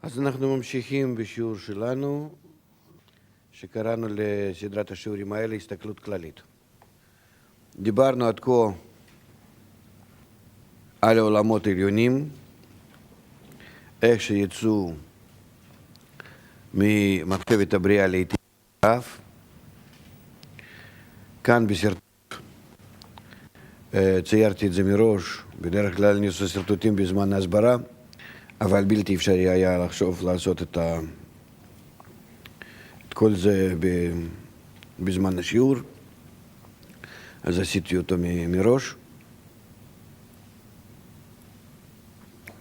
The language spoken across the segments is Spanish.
אז אנחנו ממשיכים בשיעור שלנו, שקראנו לסדרת השיעורים האלה הסתכלות כללית. דיברנו עד כה על העולמות העליונים, איך שיצאו ממחשבת הבריאה לעתים רב. כאן בסרטוט ציירתי את זה מראש, בדרך כלל אני עושה סרטוטים בזמן ההסברה, אבל בלתי אפשרי היה לחשוב לעשות את כל זה בזמן השיעור, אז עשיתי אותו מראש.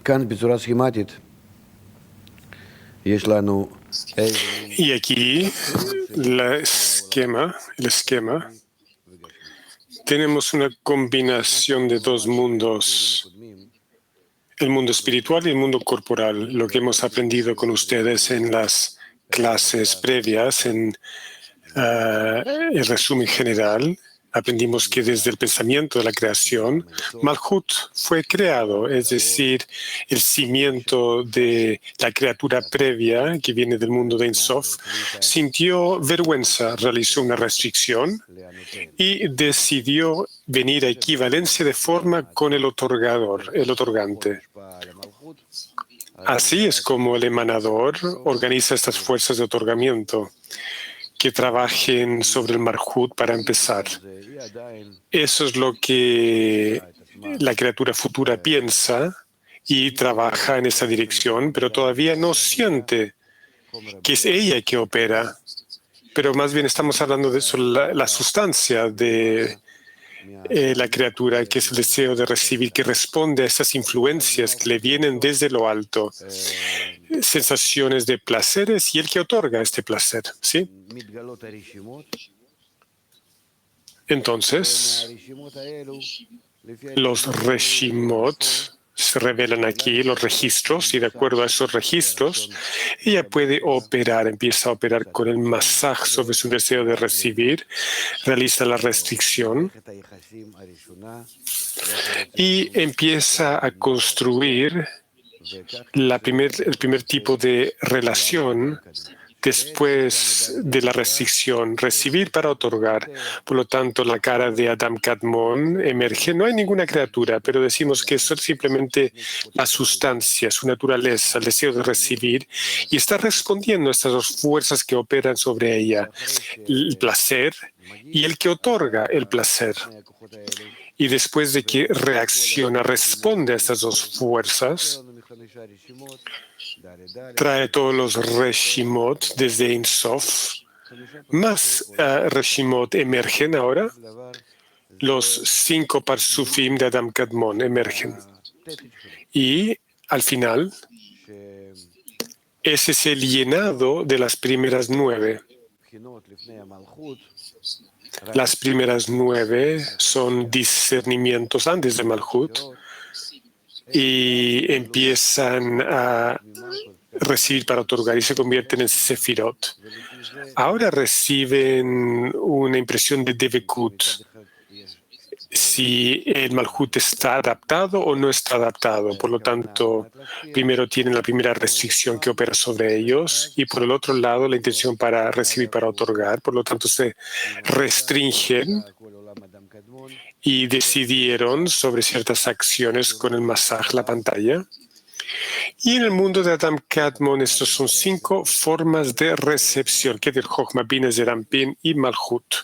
כאן בצורה סכימטית יש לנו... Y aquí el esquema, tenemos una combinación de dos mundos, el mundo espiritual y el mundo corporal, lo que hemos aprendido con ustedes en las clases previas, en el resumen general. Aprendimos que desde el pensamiento de la creación, Malhut fue creado, es decir, el cimiento de la criatura previa que viene del mundo de Ein Sof, sintió vergüenza, realizó una restricción y decidió venir a equivalencia de forma con el otorgador, el otorgante. Así es como el emanador organiza estas fuerzas de otorgamiento que trabajen sobre el Malhut para empezar. Eso es lo que la criatura futura piensa y trabaja en esa dirección, pero todavía no siente que es ella que opera. Pero más bien estamos hablando de eso, la sustancia de la criatura, que es el deseo de recibir, que responde a esas influencias que le vienen desde lo alto, sensaciones de placeres y el que otorga este placer, ¿sí? Entonces, los reshimot se revelan aquí, los registros, y de acuerdo a esos registros, ella puede operar, empieza a operar con el masaj sobre su deseo de recibir, realiza la restricción y empieza a construir el primer tipo de relación después de la restricción, recibir para otorgar. Por lo tanto, la cara de Adam Kadmon emerge. No hay ninguna criatura, pero decimos que eso es simplemente la sustancia, su naturaleza, el deseo de recibir, y está respondiendo a estas dos fuerzas que operan sobre ella, el placer y el que otorga el placer. Y después de que reacciona, responde a estas dos fuerzas, trae todos los reshimot desde Ein Sof. Más reshimot emergen ahora. Los 5 parsufim de Adam Kadmon emergen. Y al final, ese es el llenado de las primeras 9. Las primeras 9 son discernimientos antes de Malhut y empiezan a recibir para otorgar y se convierten en Sefirot. Ahora reciben una impresión de Devekut, si el Malhut está adaptado o no está adaptado. Por lo tanto, primero tienen la primera restricción que opera sobre ellos y por el otro lado la intención para recibir para otorgar. Por lo tanto, se restringen y decidieron sobre ciertas acciones con el masaj, la pantalla. Y en el mundo de Adam Kadmon, estos son 5 formas de recepción, que del Chochma, Bina, Zerampin y Malhut,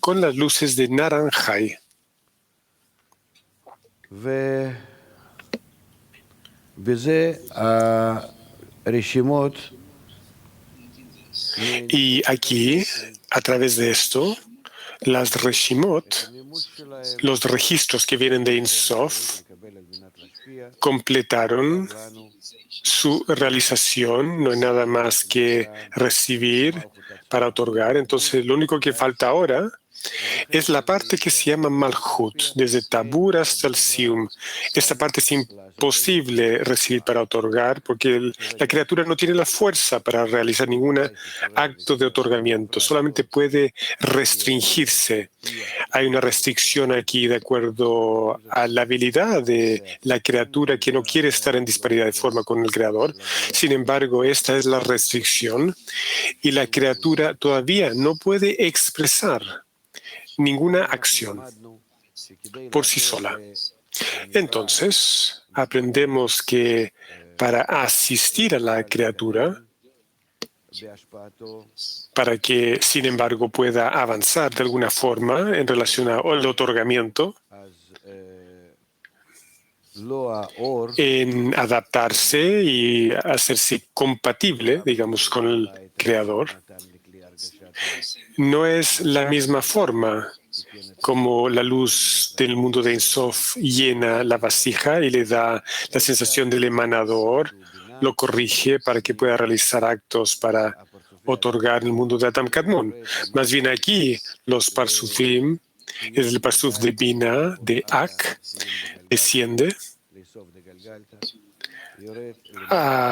con las luces de Naranjai. Y aquí, a través de esto, las reshimot, los registros que vienen de Ein Sof, completaron su realización. No hay nada más que recibir para otorgar. Entonces, lo único que falta ahora es la parte que se llama Malhut, desde Tabur hasta el Sium. Esta parte es imposible recibir para otorgar porque la criatura no tiene la fuerza para realizar ningún acto de otorgamiento, solamente puede restringirse. Hay una restricción aquí de acuerdo a la habilidad de la criatura que no quiere estar en disparidad de forma con el Creador. Sin embargo, esta es la restricción y la criatura todavía no puede expresar ninguna acción por sí sola. Entonces, aprendemos que para asistir a la criatura, para que, sin embargo, pueda avanzar de alguna forma en relación al otorgamiento, en adaptarse y hacerse compatible, digamos, con el Creador, no es la misma forma como la luz del mundo de Ein Sof llena la vasija y le da la sensación del emanador, lo corrige para que pueda realizar actos para otorgar el mundo de Adam Kadmon. Más bien aquí, los Parsufim, es el Parsuf de Bina, de Ak, desciende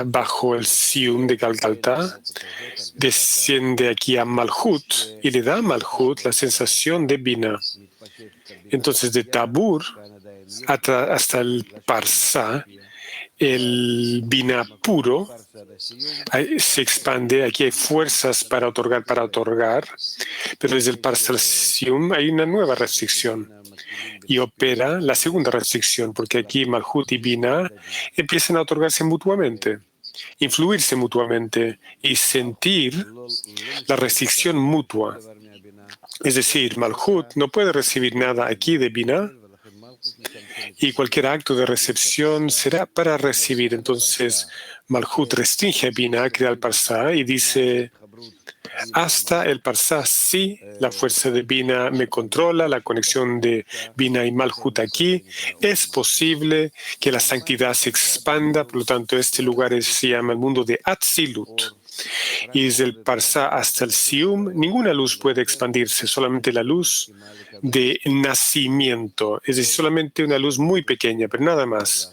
bajo el Sium de Galgalta, desciende aquí a Malhut y le da a Malhut la sensación de Bina. Entonces, de Tabur hasta el Parsa, el Bina puro se expande. Aquí hay fuerzas para otorgar, pero desde el Parsa al Sium hay una nueva restricción. Y opera la segunda restricción, porque aquí Malhut y Bina empiezan a otorgarse mutuamente, influirse mutuamente y sentir la restricción mutua. Es decir, Malhut no puede recibir nada aquí de Bina y cualquier acto de recepción será para recibir. Entonces, Malhut restringe a Bina, crea el Parsa y dice: hasta el Parsa, sí, la fuerza de Bina me controla, la conexión de Bina y Malhut aquí. Es posible que la santidad se expanda, por lo tanto, este lugar se llama el mundo de Atzilut. Y desde el Parsa hasta el Sium, ninguna luz puede expandirse, solamente la luz de nacimiento, es decir, solamente una luz muy pequeña, pero nada más.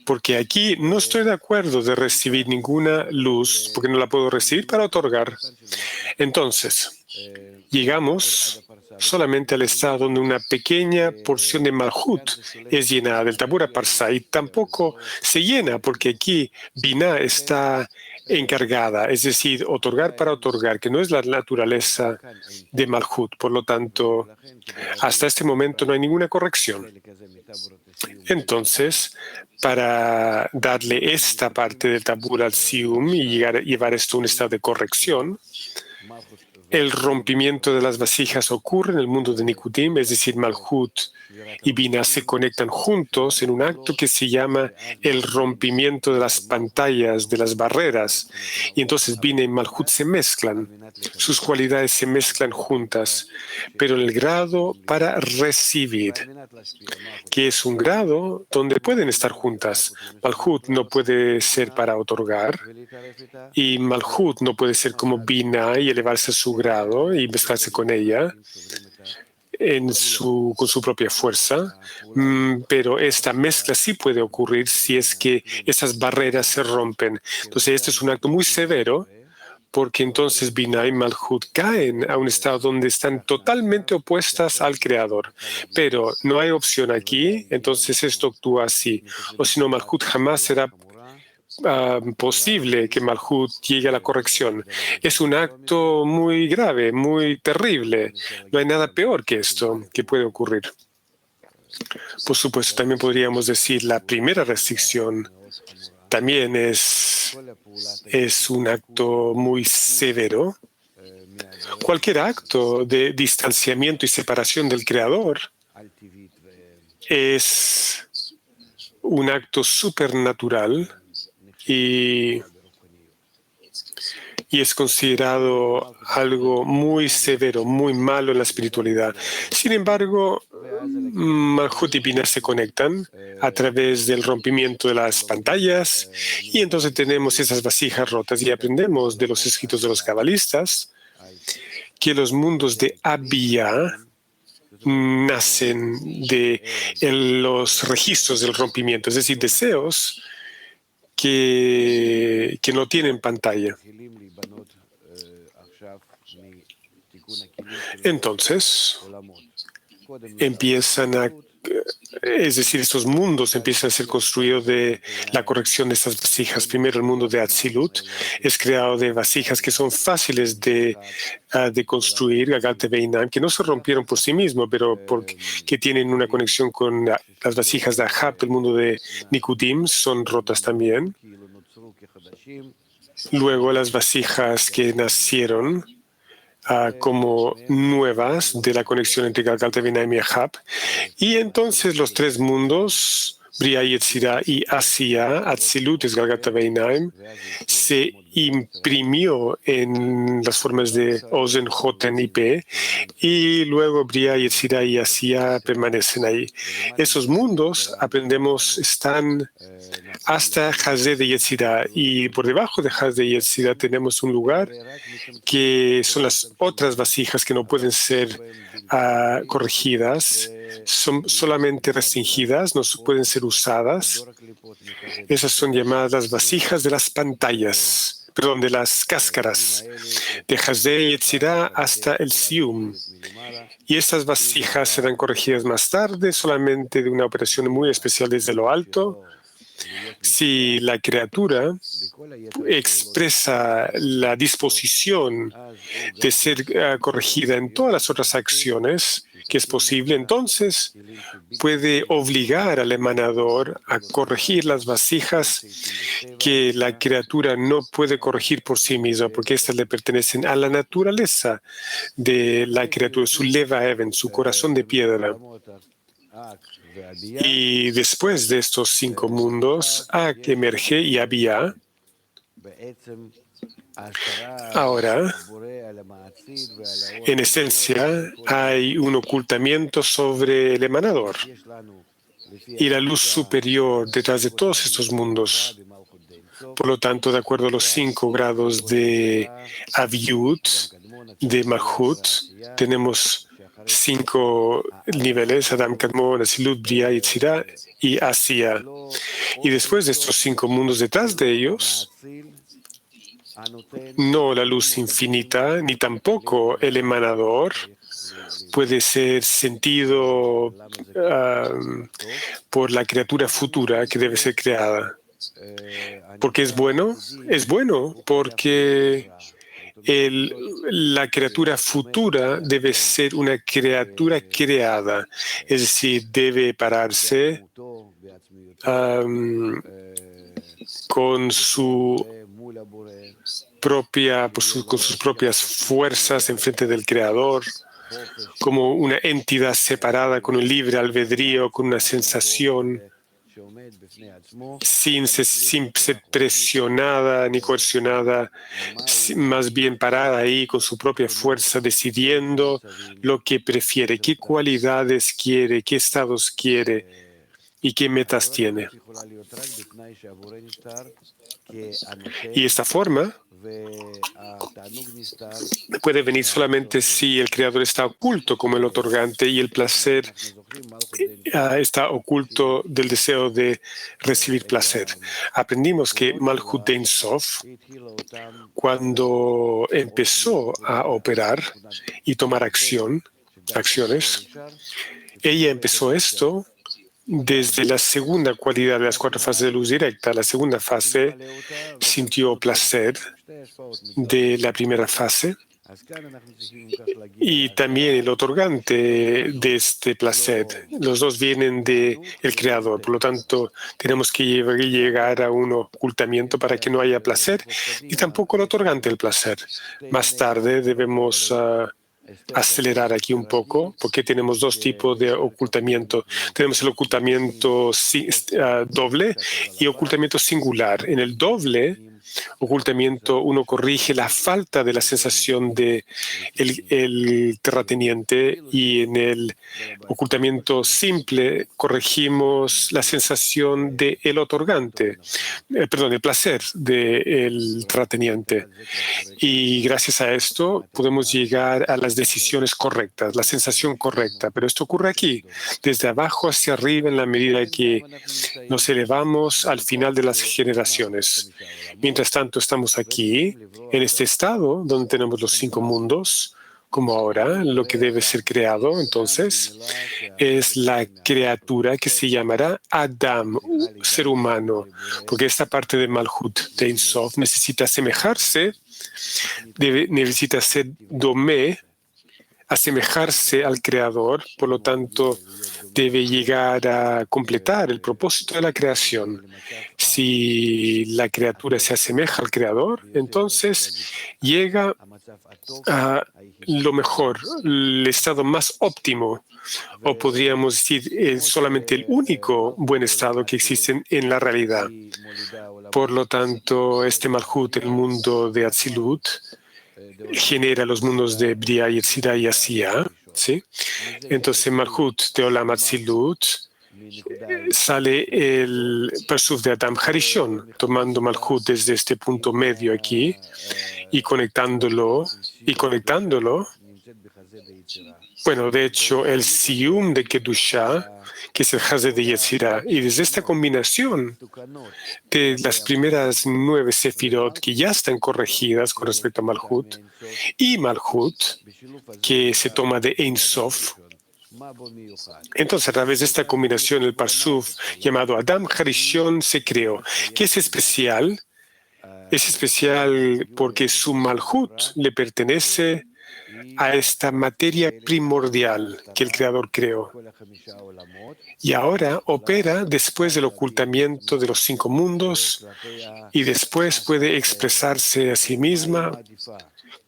Porque aquí no estoy de acuerdo de recibir ninguna luz, porque no la puedo recibir para otorgar. Entonces, llegamos solamente al estado donde una pequeña porción de Malhut es llenada del Tabura Parsa y tampoco se llena porque aquí Binah está encargada, es decir, otorgar para otorgar, que no es la naturaleza de Malhut. Por lo tanto, hasta este momento no hay ninguna corrección. Entonces, para darle esta parte del Tabur al Sium y llevar esto a un estado de corrección, el rompimiento de las vasijas ocurre en el mundo de Nikutim, es decir, Malhut y Bina se conectan juntos en un acto que se llama el rompimiento de las pantallas, de las barreras. Y entonces Bina y Malhut se mezclan, sus cualidades se mezclan juntas, pero en el grado para recibir, que es un grado donde pueden estar juntas. Malhut no puede ser para otorgar y Malhut no puede ser como Bina y elevarse a su grado y mezclarse con ella con su propia fuerza, pero esta mezcla sí puede ocurrir si es que esas barreras se rompen. Entonces, este es un acto muy severo, porque entonces Binah y Malhut caen a un estado donde están totalmente opuestas al Creador. Pero no hay opción aquí, entonces esto actúa así. O si no, Malhut jamás será posible que Malhut llegue a la corrección. Es un acto muy grave, muy terrible. No hay nada peor que esto que puede ocurrir. Por supuesto, también podríamos decir la primera restricción también es un acto muy severo. Cualquier acto de distanciamiento y separación del Creador es un acto supernatural y es considerado algo muy severo, muy malo en la espiritualidad. Sin embargo, Malhut y Binah se conectan a través del rompimiento de las pantallas y entonces tenemos esas vasijas rotas y aprendemos de los escritos de los cabalistas que los mundos de Abia nacen de los registros del rompimiento, es decir, deseos que no tienen pantalla. Entonces, es decir, estos mundos empiezan a ser construidos de la corrección de estas vasijas. Primero, el mundo de Atzilut es creado de vasijas que son fáciles de construir, Gagalta Beinam, que no se rompieron por sí mismos, pero que tienen una conexión con las vasijas de Ahab, del mundo de Nikudim, son rotas también. Luego, las vasijas que nacieron como nuevas de la conexión entre Gagalta Beinam y Ahab. Y entonces los tres mundos, Bria, Yetzirah y Asia, Atzilut es Gagalta Beinam, se imprimió en las formas de Ozen, Joten y P, y luego Bria, Yetzirah y Asia permanecen ahí. Esos mundos, aprendemos, están hasta Hazé de Yetzirah, y por debajo de Hazé de Yetzirah tenemos un lugar que son las otras vasijas que no pueden ser corregidas, son solamente restringidas, no pueden ser usadas. Esas son llamadas las vasijas de las pantallas, perdón, de las cáscaras, de Hazé y Yetzirah hasta el Sium. Y estas vasijas serán corregidas más tarde, solamente de una operación muy especial desde lo alto. Si la criatura expresa la disposición de ser corregida en todas las otras acciones que es posible, entonces puede obligar al emanador a corregir las vasijas que la criatura no puede corregir por sí misma, porque estas le pertenecen a la naturaleza de la criatura, su leva even, su corazón de piedra. Y después de estos 5 mundos, Ak emerge y Abia. Ahora, en esencia, hay un ocultamiento sobre el emanador y la luz superior detrás de todos estos mundos. Por lo tanto, de acuerdo a los 5 grados de Aviut, de Malhut, tenemos 5 niveles: Adam, Kadmon, Atzilut, Bria, Yetzirah y Asia. Y después de estos 5 mundos detrás de ellos, no la luz infinita, ni tampoco el emanador puede ser sentido por la criatura futura que debe ser creada. ¿Por qué es bueno? Es bueno porque la criatura futura debe ser una criatura creada, es decir, debe pararse con sus propias fuerzas en frente del Creador, como una entidad separada, con un libre albedrío, con una sensación, sin ser presionada ni coercionada, más bien parada ahí con su propia fuerza, decidiendo lo que prefiere, qué cualidades quiere, qué estados quiere y qué metas tiene. Y esta forma puede venir solamente si el creador está oculto como el otorgante y el placer está oculto del deseo de recibir placer. Aprendimos que Malhut Ein Sof, cuando empezó a operar y tomar acciones, ella empezó esto desde la segunda cualidad de las 4 fases de luz directa. La segunda fase sintió placer de la primera fase y también el otorgante de este placer. Los dos vienen del Creador. Por lo tanto, tenemos que llegar a un ocultamiento para que no haya placer y tampoco el otorgante del placer. Más tarde debemos acelerar aquí un poco, porque tenemos 2 tipos de ocultamiento. Tenemos el ocultamiento doble y ocultamiento singular. En el doble, ocultamiento uno corrige la falta de la sensación de el terrateniente, y en el ocultamiento simple corregimos la sensación de el otorgante, el placer del terrateniente. Y gracias a esto podemos llegar a las decisiones correctas, la sensación correcta. Pero esto ocurre aquí, desde abajo hacia arriba, en la medida que nos elevamos al final de las generaciones. Mientras tanto, estamos aquí, en este estado donde tenemos los 5 mundos, como ahora. Lo que debe ser creado, entonces, es la criatura que se llamará Adam, ser humano, porque esta parte de Malhut, de Ein Sof, necesita asemejarse, necesita ser domé, asemejarse al Creador, por lo tanto, debe llegar a completar el propósito de la creación. Si la criatura se asemeja al Creador, entonces llega a lo mejor, el estado más óptimo, o podríamos decir solamente el único buen estado que existe en la realidad. Por lo tanto, este Malhut, el mundo de Atzilut, genera los mundos de Bria, Yetzirah y Asiya, ¿sí? Entonces, Malhut de Olam Atzilut, sale el Parsuf de Adam Harishon, tomando Malhut desde este punto medio aquí y conectándolo. Bueno, de hecho, el Siyum de Kedusha, que es el Hazé de Yetzirah, y desde esta combinación de las primeras 9 Sefirot que ya están corregidas con respecto a Malhut, y Malhut, que se toma de Ein Sof, entonces, a través de esta combinación, el Parsuf llamado Adam Harishon se creó. ¿Qué es especial? Es especial porque su Malhut le pertenece a esta materia primordial que el Creador creó. Y ahora opera después del ocultamiento de los 5 mundos, y después puede expresarse a sí misma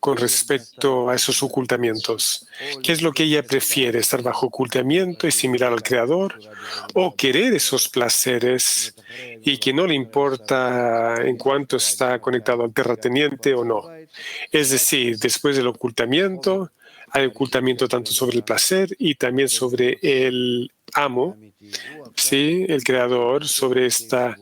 con respecto a esos ocultamientos. ¿Qué es lo que ella prefiere? ¿Estar bajo ocultamiento y similar al Creador? ¿O querer esos placeres y que no le importa en cuanto está conectado al terrateniente o no? Es decir, después del ocultamiento, hay ocultamiento tanto sobre el placer y también sobre el amo, ¿sí? El Creador, sobre esta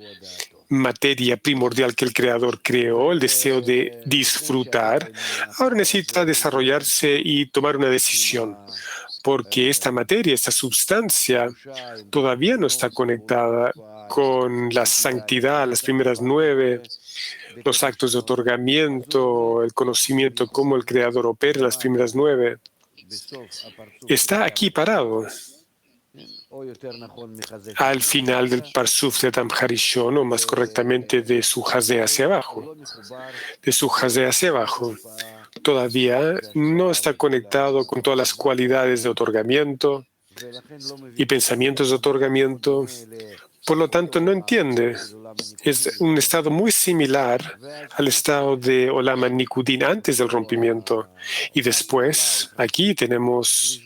materia primordial que el Creador creó, el deseo de disfrutar. Ahora necesita desarrollarse y tomar una decisión, porque esta materia, esta sustancia, todavía no está conectada con la santidad, las primeras 9, los actos de otorgamiento, el conocimiento, cómo el Creador opera las primeras 9. Está aquí parado. Al final del Parsuf de Adam Harishon, o más correctamente de su Hazé hacia abajo. Todavía no está conectado con todas las cualidades de otorgamiento y pensamientos de otorgamiento. Por lo tanto, no entiende. Es un estado muy similar al estado de Olam Nikudin antes del rompimiento. Y después, aquí tenemos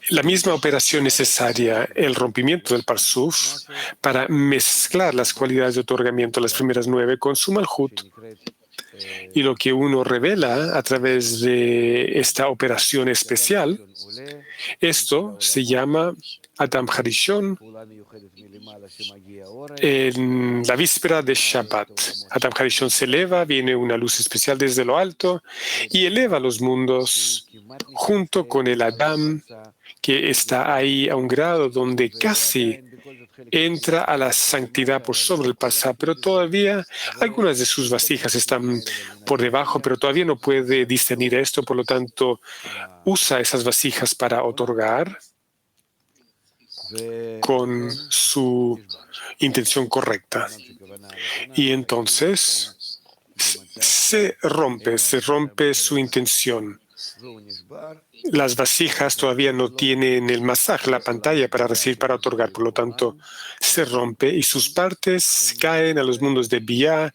la misma operación necesaria, el rompimiento del Parsuf, para mezclar las cualidades de otorgamiento, las primeras 9, con su Malhut. Y lo que uno revela a través de esta operación especial, esto se llama Adam Harishon en la víspera de Shabbat. Adam Harishon se eleva, viene una luz especial desde lo alto y eleva los mundos junto con el Adam, que está ahí a un grado donde casi entra a la santidad por sobre el pasado, pero todavía algunas de sus vasijas están por debajo, pero todavía no puede discernir esto, por lo tanto usa esas vasijas para otorgar con su intención correcta. Y entonces se rompe su intención. Las vasijas todavía no tienen el masaje, la pantalla para recibir, para otorgar. Por lo tanto, se rompe y sus partes caen a los mundos de Bia,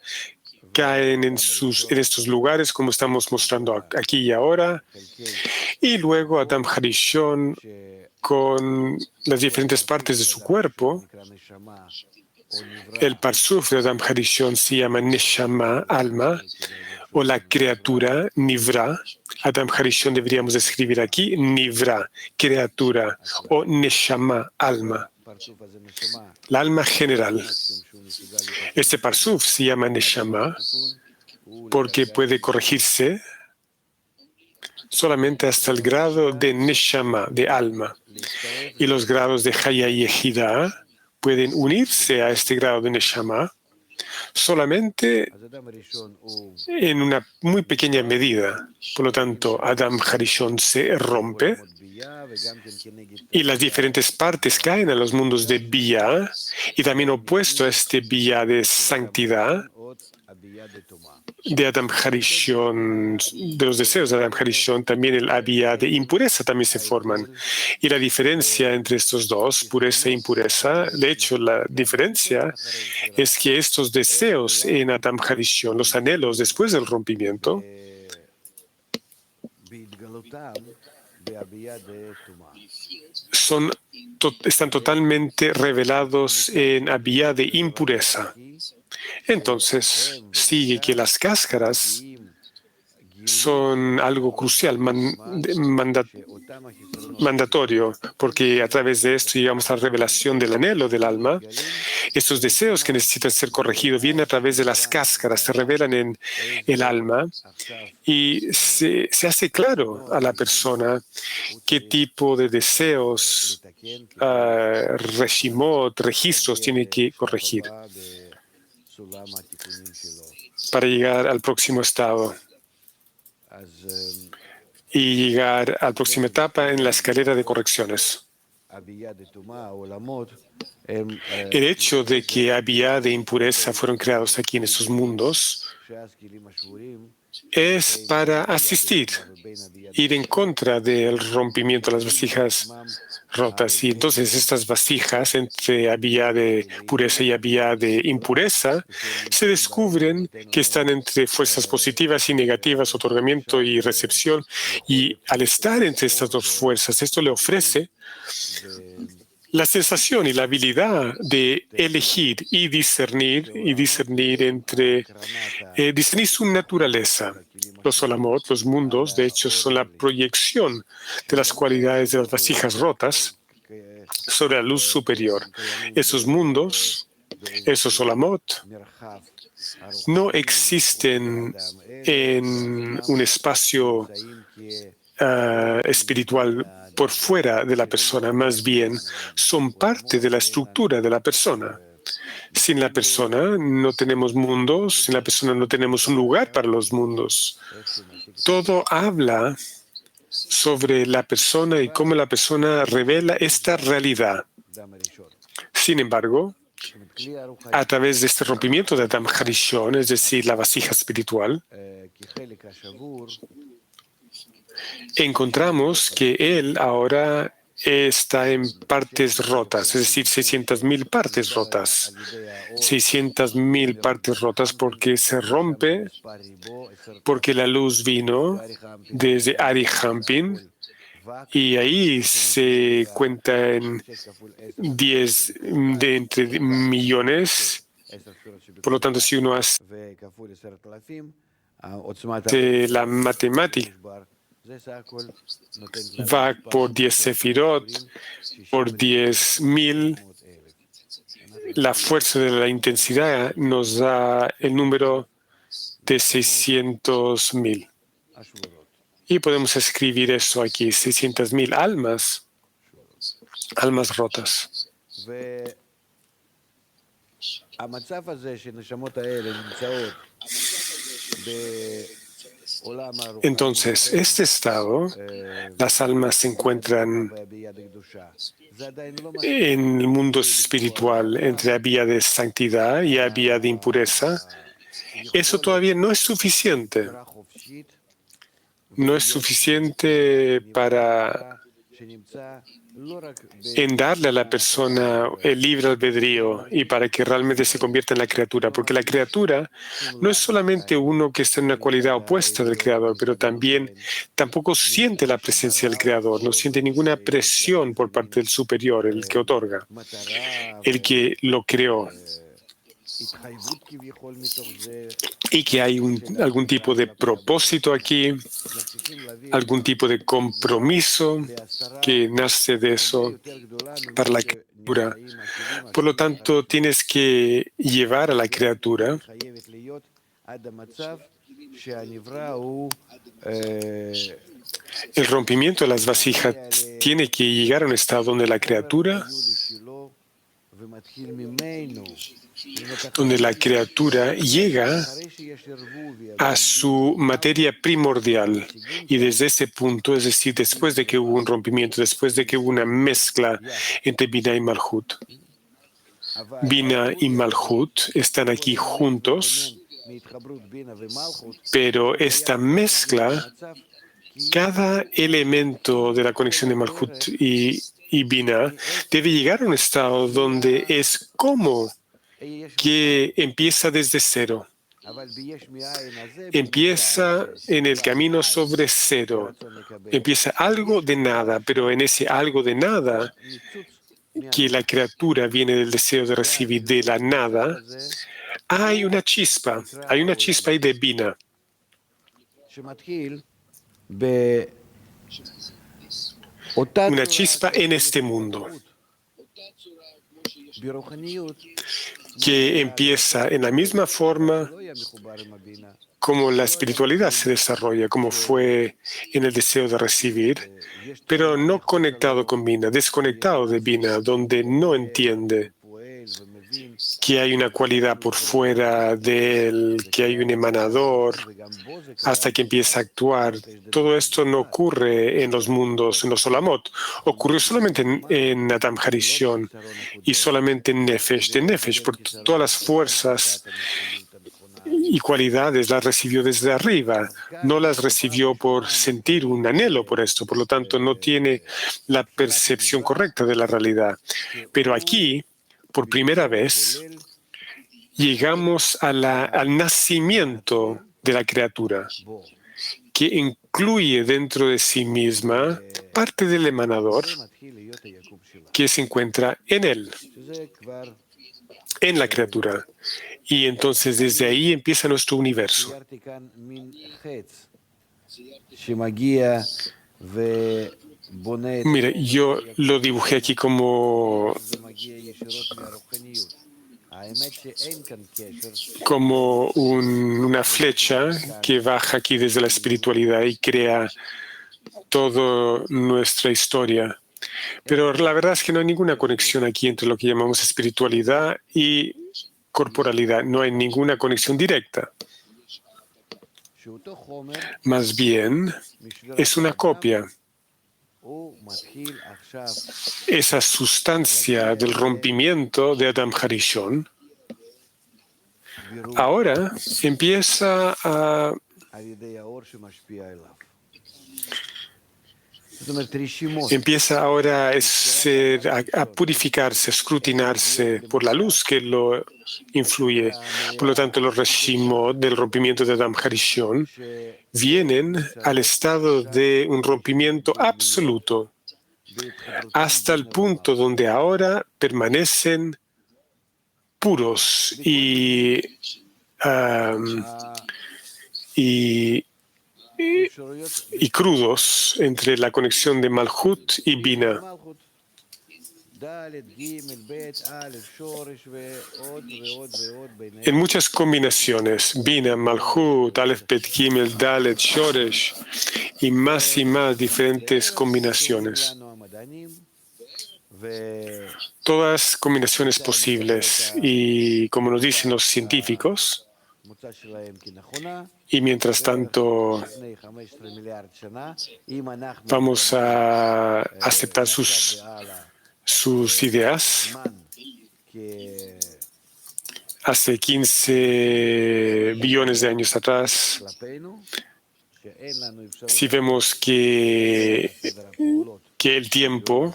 caen en estos lugares, como estamos mostrando aquí y ahora. Y luego Adam Harishon, con las diferentes partes de su cuerpo, El Parsuf de Adam Harishon se llama Neshama, alma, o la criatura, Nivra. Adam Harishon deberíamos escribir aquí, Nivra, criatura, o Neshama, alma. La alma general. Este Parsuf se llama Neshama porque puede corregirse solamente hasta el grado de Neshama, de alma. Y los grados de Haya y Ejida pueden unirse a este grado de Neshama solamente en una muy pequeña medida. Por lo tanto, Adam Harishon se rompe y las diferentes partes caen a los mundos de Bia y también opuesto a este Bia de santidad de Adam Harishon, de los deseos de Adam Harishon, también el Abia de impureza también se forman. Y la diferencia entre estos dos, pureza e impureza, de hecho la diferencia es que estos deseos en Adam Harishon, los anhelos después del rompimiento, están totalmente revelados en Abia de impureza. Entonces, sigue que las cáscaras son algo crucial, mandatorio, porque a través de esto llegamos a la revelación del anhelo del alma. Estos deseos que necesitan ser corregidos vienen a través de las cáscaras, se revelan en el alma y se hace claro a la persona qué tipo de deseos, registros tiene que corregir para llegar al próximo estado y llegar a la próxima etapa en la escalera de correcciones. El hecho de que Abia de impureza fueron creados aquí en estos mundos es para asistir, ir en contra del rompimiento de las vasijas rotas. Y entonces estas vasijas entre Abia de pureza y Abia de impureza se descubren que están entre fuerzas positivas y negativas, otorgamiento y recepción. Y al estar entre estas dos fuerzas, esto le ofrece la sensación y la habilidad de elegir y discernir discernir su naturaleza. Los Olamot, los mundos, de hecho, son la proyección de las cualidades de las vasijas rotas sobre la luz superior. Esos mundos, esos Olamot, no existen en un espacio espiritual por fuera de la persona, más bien son parte de la estructura de la persona. Sin la persona no tenemos mundos, sin la persona no tenemos un lugar para los mundos. Todo habla sobre la persona y cómo la persona revela esta realidad. Sin embargo, a través de este rompimiento de Adam Harishon, es decir, la vasija espiritual, encontramos que él ahora está en partes rotas, es decir, 600,000 partes rotas. 600,000 partes rotas porque se rompe, porque la luz vino desde Arihampin y ahí se cuenta en 10 de entre millones. Por lo tanto, si uno hace la matemática, va por 10 sefirot, por 10,000. La fuerza de la intensidad nos da el número de 600,000. Y podemos escribir eso aquí, 600,000 almas rotas. Entonces, este estado, las almas se encuentran en el mundo espiritual entre Abia de santidad y Abia de impureza. Eso todavía no es suficiente. No es suficiente para en darle a la persona el libre albedrío y para que realmente se convierta en la criatura, porque la criatura no es solamente uno que está en una cualidad opuesta del Creador, pero también tampoco siente la presencia del Creador, no siente ninguna presión por parte del superior, el que otorga, el que lo creó, y que hay algún tipo de propósito aquí, algún tipo de compromiso que nace de eso para la criatura. Por lo tanto, tienes que llevar a la criatura el rompimiento de las vasijas tiene que llegar a un estado donde la criatura llega a su materia primordial. Y desde ese punto, es decir, después de que hubo un rompimiento, después de que hubo una mezcla entre Binah y Malhut, Binah y Malhut están aquí juntos, pero esta mezcla, cada elemento de la conexión de Malhut y Binah debe llegar a un estado donde es como que empieza desde cero. Empieza en el camino sobre cero. Empieza algo de nada, pero en ese algo de nada, que la criatura viene del deseo de recibir de la nada, hay una chispa ahí de Binah. Una chispa en este mundo que empieza en la misma forma como la espiritualidad se desarrolla, como fue en el deseo de recibir, pero no conectado con Binah, desconectado de Binah, donde no entiende que hay una cualidad por fuera de él, que hay un emanador, hasta que empieza a actuar. Todo esto no ocurre en los mundos, en los Olamot. Ocurrió solamente en Adam Harishon y solamente en Nefesh de Nefesh, por todas las fuerzas y cualidades las recibió desde arriba, no las recibió por sentir un anhelo por esto, por lo tanto no tiene la percepción correcta de la realidad. Pero aquí, por primera vez, llegamos al nacimiento de la criatura, que incluye dentro de sí misma parte del emanador que se encuentra en él, en la criatura. Y entonces desde ahí empieza nuestro universo. Mira, yo lo dibujé aquí como una flecha que baja aquí desde la espiritualidad y crea toda nuestra historia. Pero la verdad es que no hay ninguna conexión aquí entre lo que llamamos espiritualidad y corporalidad. No hay ninguna conexión directa. Más bien, es una copia. Esa sustancia del rompimiento de Adam Harishon ahora empieza a ahora a purificarse, a escrutinarse por la luz que lo influye. Por lo tanto, los reshimot del rompimiento de Adam Harishon vienen al estado de un rompimiento absoluto, hasta el punto donde ahora permanecen puros y crudos entre la conexión de Malhut y Binah. En muchas combinaciones, Binah, Malhut, Aleph, Bet, Gimel, Dalet, Shoresh, y más diferentes combinaciones. Todas combinaciones posibles. Y como nos dicen los científicos, y mientras tanto vamos a aceptar sus ideas. Hace 15 billones de años atrás, si vemos que que el tiempo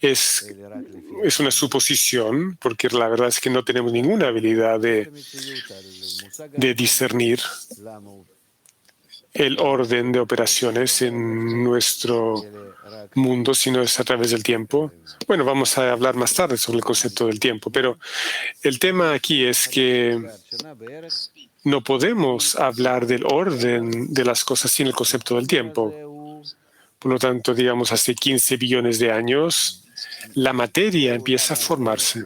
es una suposición, porque la verdad es que no tenemos ninguna habilidad de discernir el orden de operaciones en nuestro mundo, sino es a través del tiempo. Bueno, vamos a hablar más tarde sobre el concepto del tiempo, pero el tema aquí es que no podemos hablar del orden de las cosas sin el concepto del tiempo. Por lo tanto, digamos, hace 15 billones de años, la materia empieza a formarse.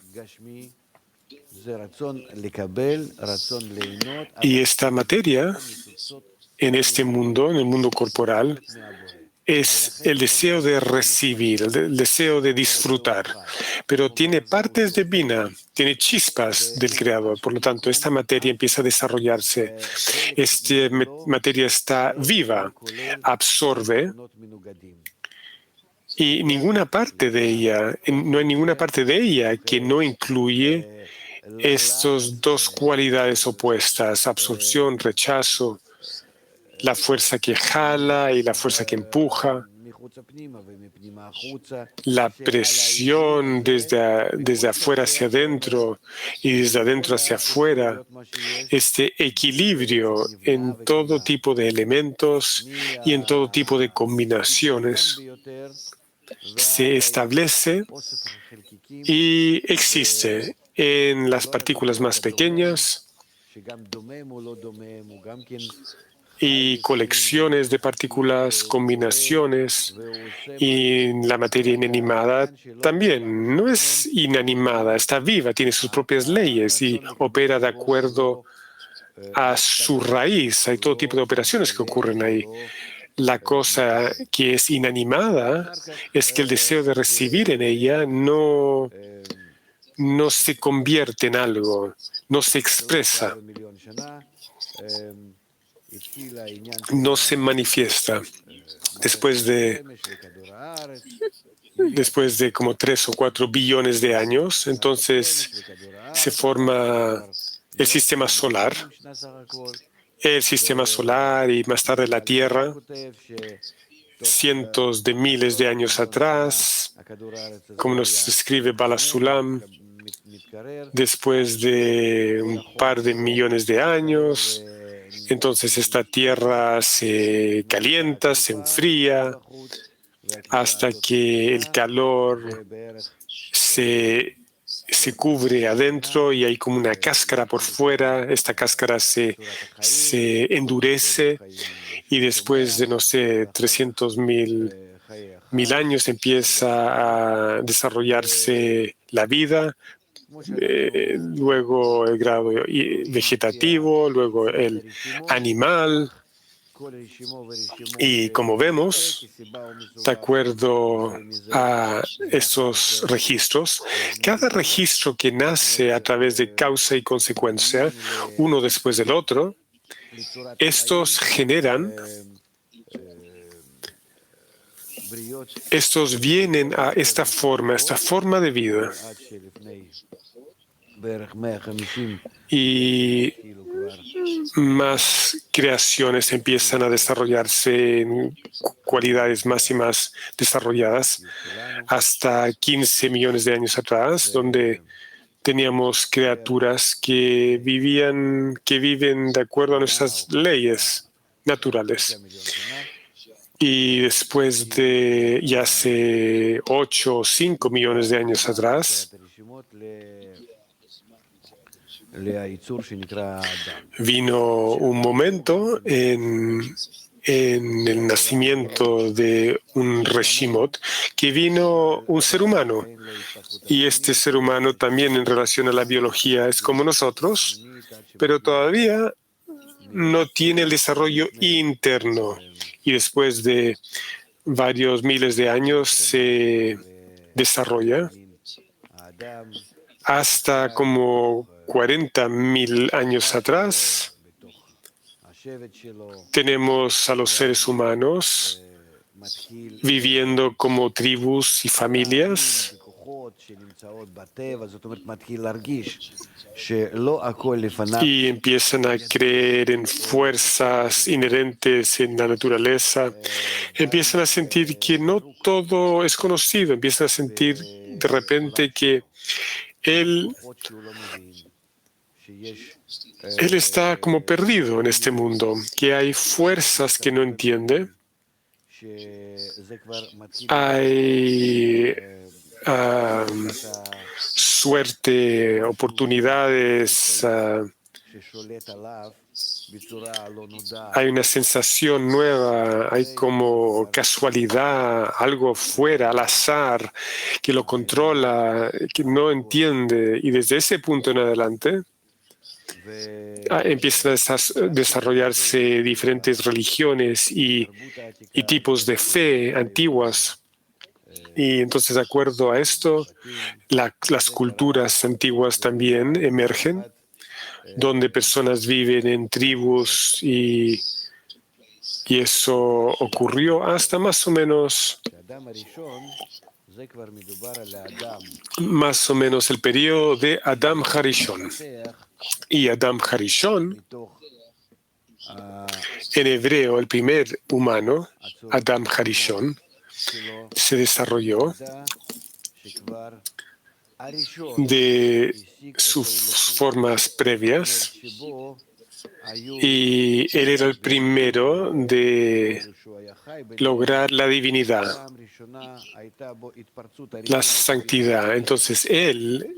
Y esta materia, en este mundo, en el mundo corporal, es el deseo de recibir, el deseo de disfrutar, pero tiene partes de Bina, tiene chispas del Creador. Por lo tanto, esta materia empieza a desarrollarse. Esta materia está viva, absorbe, y ninguna parte de ella, no hay ninguna parte de ella que no incluye estas dos cualidades opuestas, absorción, rechazo, la fuerza que jala y la fuerza que empuja, la presión desde afuera hacia adentro y desde adentro hacia afuera, este equilibrio en todo tipo de elementos y en todo tipo de combinaciones se establece y existe en las partículas más pequeñas y colecciones de partículas, combinaciones, y la materia inanimada también no es inanimada, está viva, tiene sus propias leyes y opera de acuerdo a su raíz. Hay todo tipo de operaciones que ocurren ahí. La cosa que es inanimada es que el deseo de recibir en ella no se convierte en algo, no se expresa, no se manifiesta. Después de como 3 o 4 billones de años, entonces se forma el sistema solar y más tarde la Tierra, cientos de miles de años atrás, como nos escribe Bala Sulam, después de un par de millones de años, entonces esta Tierra se calienta, se enfría, hasta que el calor se cubre adentro y hay como una cáscara por fuera. Esta cáscara se endurece y después de, no sé, 300.000 años empieza a desarrollarse la vida. Luego el grado vegetativo, luego el animal. Y como vemos, de acuerdo a estos registros, cada registro que nace a través de causa y consecuencia, uno después del otro, estos vienen a esta forma de vida. Y más creaciones empiezan a desarrollarse en cualidades más y más desarrolladas hasta 15 millones de años atrás, donde teníamos criaturas que viven de acuerdo a nuestras leyes naturales. Y después de ya hace 8 o 5 millones de años atrás, vino un momento en el nacimiento de un Reshimot que vino un ser humano. Y este ser humano también en relación a la biología es como nosotros, pero todavía no tiene el desarrollo interno. Y después de varios miles de años se desarrolla hasta como 40.000 años atrás. Tenemos a los seres humanos viviendo como tribus y familias y empiezan a creer en fuerzas inherentes en la naturaleza, empiezan a sentir que no todo es conocido, empiezan a sentir de repente que él está como perdido en este mundo, que hay fuerzas que no entiende, hay suerte, oportunidades, hay una sensación nueva, hay como casualidad, algo fuera, al azar, que lo controla, que no entiende. Y desde ese punto en adelante empiezan a desarrollarse diferentes religiones y tipos de fe antiguas. Y entonces, de acuerdo a esto, las culturas antiguas también emergen, donde personas viven en tribus y eso ocurrió hasta más o menos el periodo de Adam Harishon. Y Adam Harishon, en hebreo, el primer humano, Adam Harishon, se desarrolló de sus formas previas y él era el primero de lograr la divinidad, la santidad. Entonces él,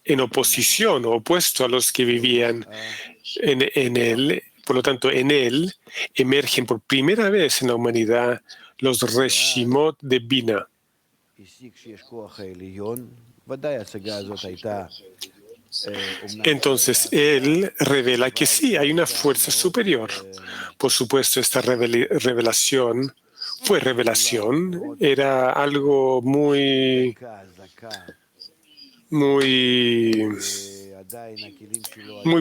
en oposición o opuesto a los que vivían en él, por lo tanto en él emergen por primera vez en la humanidad los Reshimot de Bina. Entonces, él revela que sí, hay una fuerza superior. Por supuesto, esta revelación fue revelación, era algo muy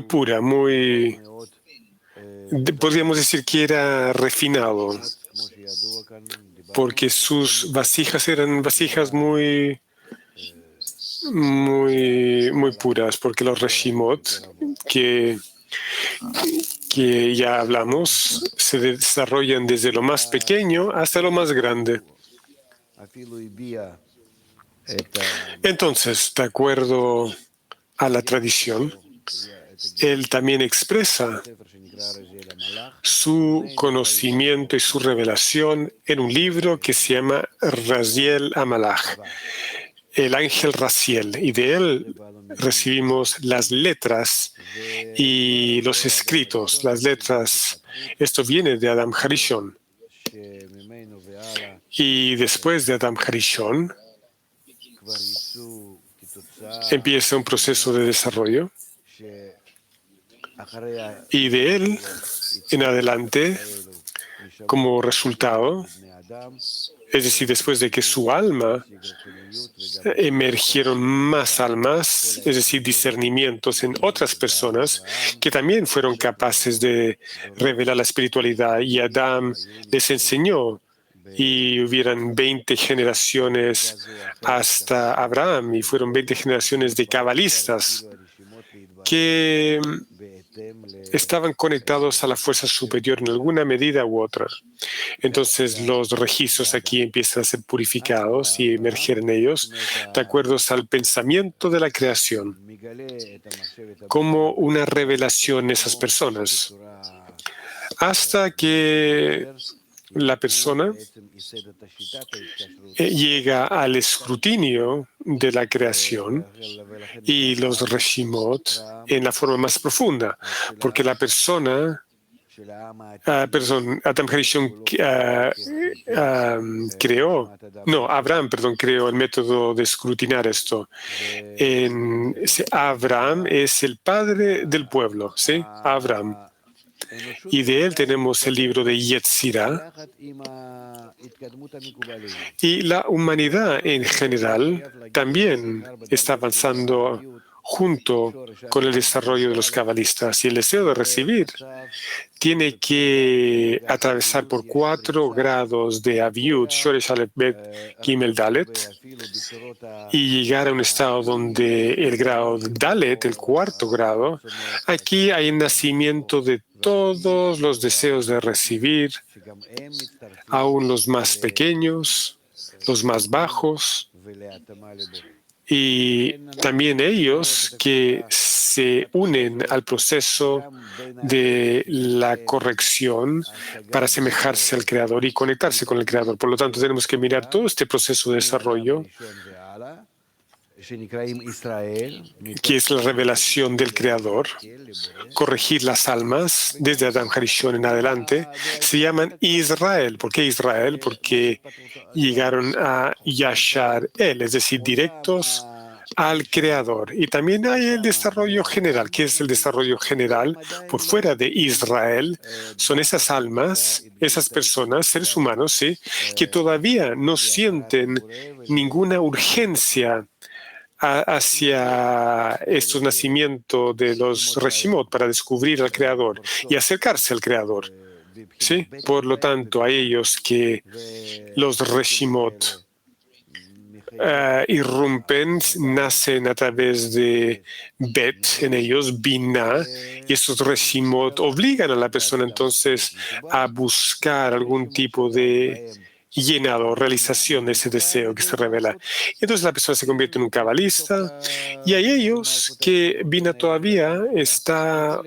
pura, podríamos decir que era refinado, porque sus vasijas eran vasijas muy puras, porque los Reshimot, que ya hablamos, se desarrollan desde lo más pequeño hasta lo más grande. Entonces, de acuerdo a la tradición, él también expresa su conocimiento y su revelación en un libro que se llama Raziel Amalach, el ángel Raziel, y de él recibimos las letras y los escritos. Las letras, esto viene de Adam Harishon. Y después de Adam Harishon empieza un proceso de desarrollo. Y de él en adelante, como resultado, es decir, después de que su alma, emergieron más almas, es decir, discernimientos en otras personas que también fueron capaces de revelar la espiritualidad, y Adam les enseñó, y hubieran 20 generaciones hasta Abraham, y fueron 20 generaciones de cabalistas que estaban conectados a la fuerza superior en alguna medida u otra. Entonces los registros aquí empiezan a ser purificados y emerger en ellos de acuerdo al pensamiento de la creación, como una revelación en esas personas, hasta que la persona llega al escrutinio de la creación y los Reshimot en la forma más profunda, porque la persona, Adam Harishon Abraham creó el método de escrutinar esto. Abraham es el padre del pueblo, ¿sí? Abraham. Y de él tenemos el libro de Yetzirah. Y la humanidad en general también está avanzando junto con el desarrollo de los cabalistas. Y el deseo de recibir tiene que atravesar por 4 grados de Aviut, Shoresh Aleph Bet Gimel Dalet, y llegar a un estado donde el grado Dalet, el 4º grado, aquí hay el nacimiento de todos los deseos de recibir, aún los más pequeños, los más bajos, y también ellos que se unen al proceso de la corrección para asemejarse al Creador y conectarse con el Creador. Por lo tanto, tenemos que mirar todo este proceso de desarrollo, que es la revelación del Creador, corregir las almas desde Adam Harishon en adelante. Se llaman Israel. ¿Por qué Israel? Porque llegaron a Yashar El, es decir, directos al Creador. Y también hay el desarrollo general. ¿Qué es el desarrollo general? Por fuera de Israel son esas almas, esas personas, seres humanos, ¿sí?, que todavía no sienten ninguna urgencia hacia estos nacimientos de los Reshimot para descubrir al Creador y acercarse al Creador. ¿Sí? Por lo tanto, a ellos que los Reshimot irrumpen, nacen a través de Bet en ellos, Binah, y estos Reshimot obligan a la persona entonces a buscar algún tipo de llenado, realización de ese deseo que se revela. Entonces la persona se convierte en un cabalista y hay ellos que Binah todavía está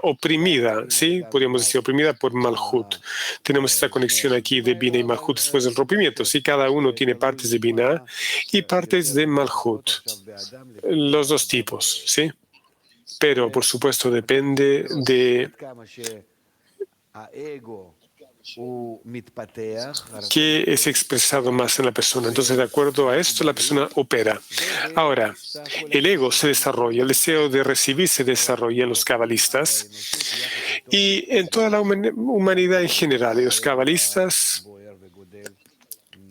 oprimida, ¿sí? Podríamos decir oprimida por Malhut. Tenemos esta conexión aquí de Binah y Malhut después del rompimiento, ¿sí? Cada uno tiene partes de Binah y partes de Malhut, los dos tipos, ¿sí? Pero por supuesto depende de qué es expresado más en la persona. Entonces, de acuerdo a esto, la persona opera. Ahora, el ego se desarrolla, el deseo de recibir se desarrolla en los cabalistas y en toda la humanidad en general. Y los cabalistas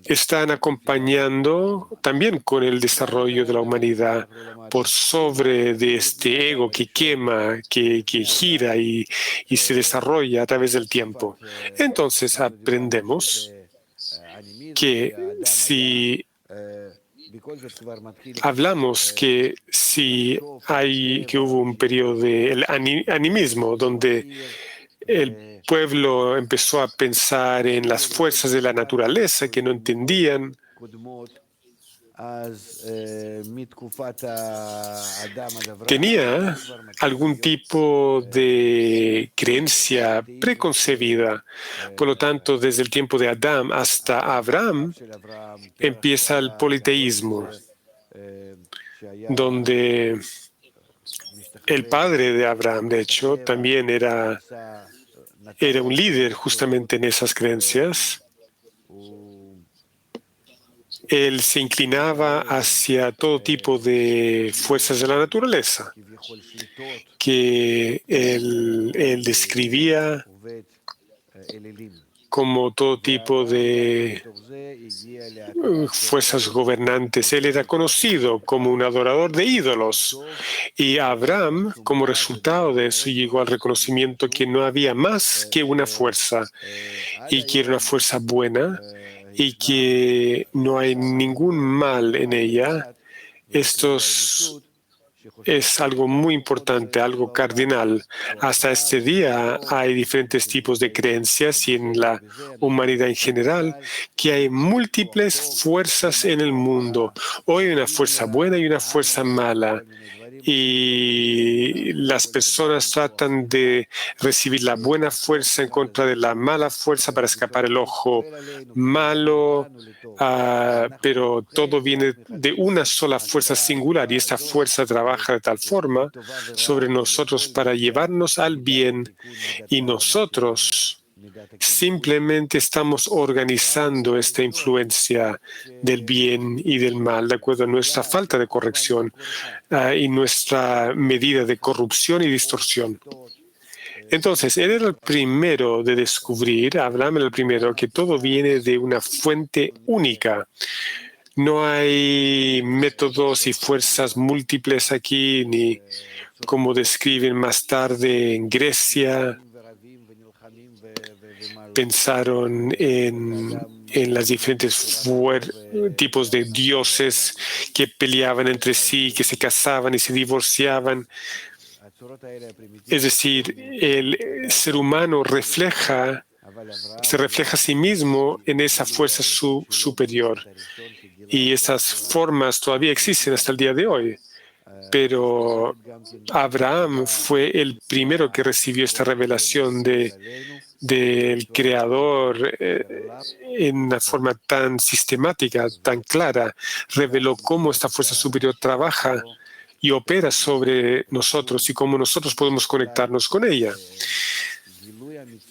están acompañando también con el desarrollo de la humanidad por sobre de este ego que quema, que gira y se desarrolla a través del tiempo. Entonces aprendemos que si hablamos que hubo un periodo de animismo donde el pueblo empezó a pensar en las fuerzas de la naturaleza que no entendían. Tenía algún tipo de creencia preconcebida. Por lo tanto, desde el tiempo de Adán hasta Abraham empieza el politeísmo, donde el padre de Abraham, de hecho, también era un líder justamente en esas creencias. Él se inclinaba hacia todo tipo de fuerzas de la naturaleza, que él describía como todo tipo de fuerzas gobernantes. Él era conocido como un adorador de ídolos. Y Abraham, como resultado de eso, llegó al reconocimiento que no había más que una fuerza y que era una fuerza buena y que no hay ningún mal en ella. Esto es algo muy importante, algo cardinal. Hasta este día hay diferentes tipos de creencias y en la humanidad en general que hay múltiples fuerzas en el mundo. Hoy hay una fuerza buena y una fuerza mala. Y las personas tratan de recibir la buena fuerza en contra de la mala fuerza para escapar el ojo malo, pero todo viene de una sola fuerza singular y esta fuerza trabaja de tal forma sobre nosotros para llevarnos al bien y nosotros simplemente estamos organizando esta influencia del bien y del mal de acuerdo a nuestra falta de corrección y nuestra medida de corrupción y distorsión. Entonces, él era el primero de descubrir, Abraham era el primero, que todo viene de una fuente única. No hay métodos y fuerzas múltiples aquí, ni como describen más tarde en Grecia, pensaron en las diferentes tipos de dioses que peleaban entre sí, que se casaban y se divorciaban. Es decir, el ser humano se refleja a sí mismo en esa fuerza superior. Y esas formas todavía existen hasta el día de hoy. Pero Abraham fue el primero que recibió esta revelación del Creador en una forma tan sistemática, tan clara. Reveló cómo esta fuerza superior trabaja y opera sobre nosotros y cómo nosotros podemos conectarnos con ella.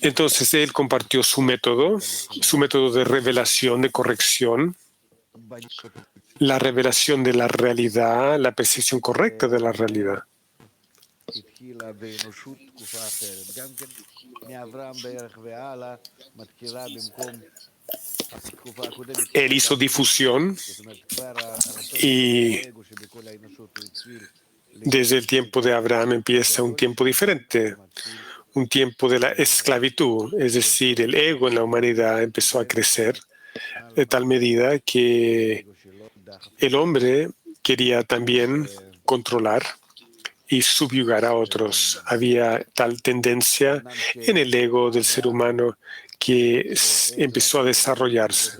Entonces él compartió su método de revelación, de corrección, la revelación de la realidad, la percepción correcta de la realidad. Él hizo difusión y desde el tiempo de Abraham empieza un tiempo diferente, un tiempo de la esclavitud, es decir, el ego en la humanidad empezó a crecer de tal medida que el hombre quería también controlar y subyugar a otros. Había tal tendencia en el ego del ser humano que empezó a desarrollarse.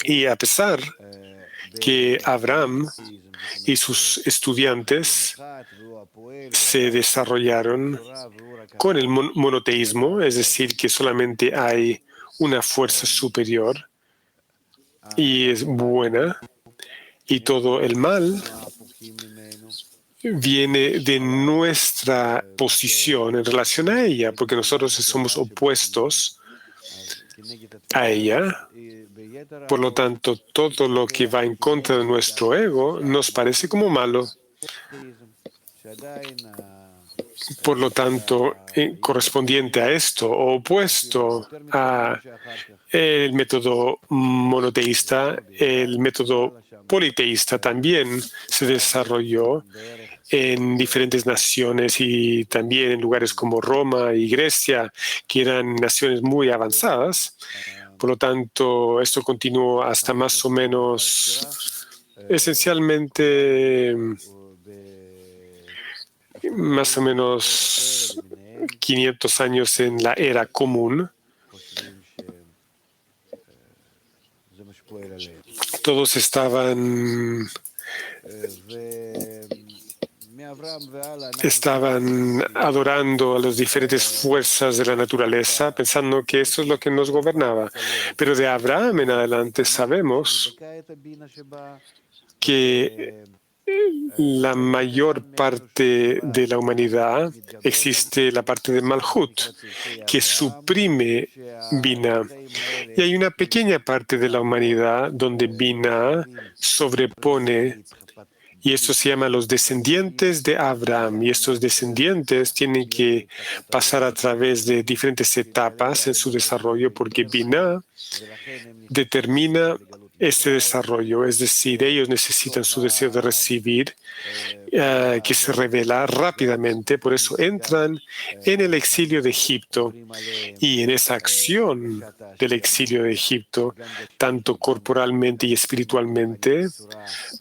Y a pesar que Abraham y sus estudiantes se desarrollaron con el monoteísmo, es decir, que solamente hay una fuerza superior y es buena, y todo el mal viene de nuestra posición en relación a ella, porque nosotros somos opuestos a ella. Por lo tanto, todo lo que va en contra de nuestro ego nos parece como malo. Por lo tanto, correspondiente a esto, o opuesto a el método monoteísta, el método politeísta también se desarrolló en diferentes naciones y también en lugares como Roma y Grecia, que eran naciones muy avanzadas. Por lo tanto, esto continuó hasta más o menos, esencialmente, más o menos 500 años en la era común. Todos estaban adorando a las diferentes fuerzas de la naturaleza, pensando que eso es lo que nos gobernaba. Pero de Abraham en adelante sabemos que la mayor parte de la humanidad existe la parte de Malhut, que suprime Binah. Y hay una pequeña parte de la humanidad donde Binah sobrepone, y esto se llama los descendientes de Abraham. Y estos descendientes tienen que pasar a través de diferentes etapas en su desarrollo, porque Binah determina este desarrollo, es decir, ellos necesitan su deseo de recibir, que se revela rápidamente, por eso entran en el exilio de Egipto, y en esa acción del exilio de Egipto, tanto corporalmente y espiritualmente,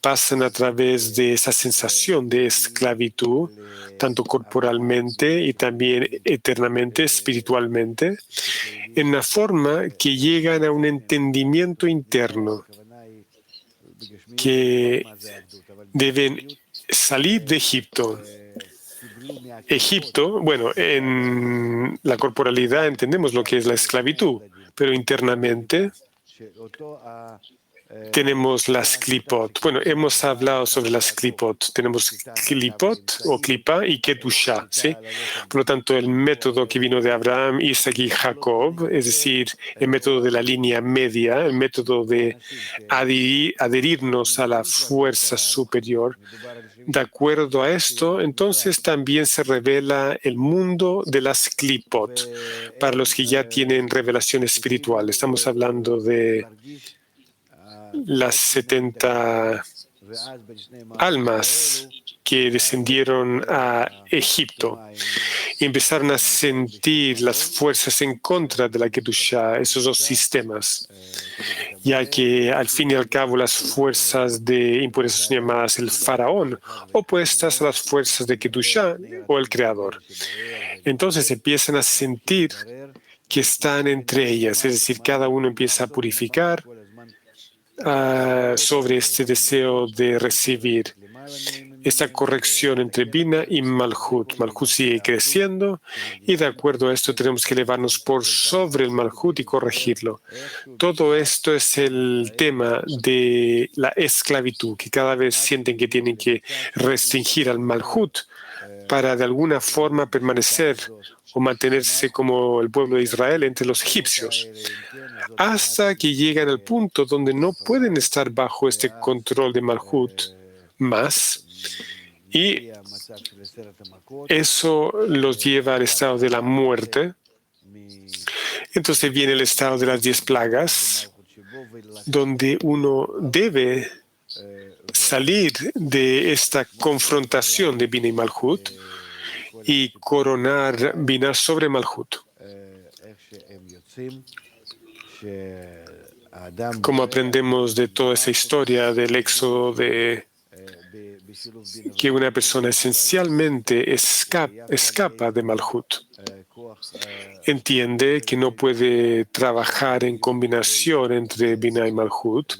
pasan a través de esa sensación de esclavitud, tanto corporalmente y también eternamente, espiritualmente, en una forma que llegan a un entendimiento interno que deben salir de Egipto. Egipto, bueno, en la corporalidad entendemos lo que es la esclavitud, pero internamente tenemos las klipot. Bueno, hemos hablado sobre las klipot. Tenemos klipot o klipa y kedusha, ¿sí? Por lo tanto, el método que vino de Abraham, Isaac y Jacob, es decir, el método de la línea media, el método de adherirnos a la fuerza superior. De acuerdo a esto, entonces también se revela el mundo de las klipot para los que ya tienen revelación espiritual. Estamos hablando de las 70 almas que descendieron a Egipto y empezaron a sentir las fuerzas en contra de la Kedushá, esos dos sistemas, ya que al fin y al cabo las fuerzas de impureza son llamadas el faraón, opuestas a las fuerzas de Kedushá o el creador. Entonces empiezan a sentir que están entre ellas, es decir, cada uno empieza a purificar sobre este deseo de recibir esta corrección entre Bina y Malhut. Malhut sigue creciendo y de acuerdo a esto tenemos que elevarnos por sobre el Malhut y corregirlo. Todo esto es el tema de la esclavitud, que cada vez sienten que tienen que restringir al Malhut para de alguna forma permanecer o mantenerse como el pueblo de Israel entre los egipcios, hasta que llegan al punto donde no pueden estar bajo este control de Malhut más, y eso los lleva al estado de la muerte. Entonces viene el estado de las 10 plagas, donde uno debe salir de esta confrontación de Bina y Malhut y coronar Bina sobre Malhut. Como aprendemos de toda esa historia del éxodo, que una persona esencialmente escapa de Malhut. Entiende que no puede trabajar en combinación entre Bina y Malhut.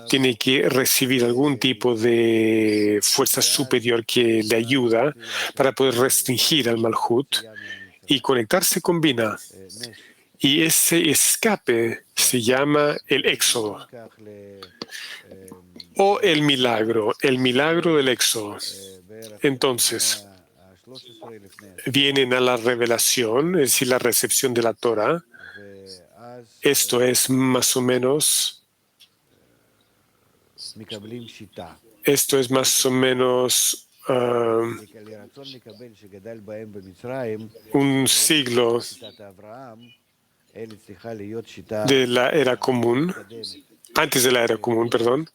Tiene que recibir algún tipo de fuerza superior que le ayuda para poder restringir al Malhut y conectarse con Bina. Y ese escape se llama el éxodo o el milagro del éxodo. Entonces, vienen a la revelación, es decir, la recepción de la Torah. Esto es más o menos un siglo de la era común, antes de la era común, perdón,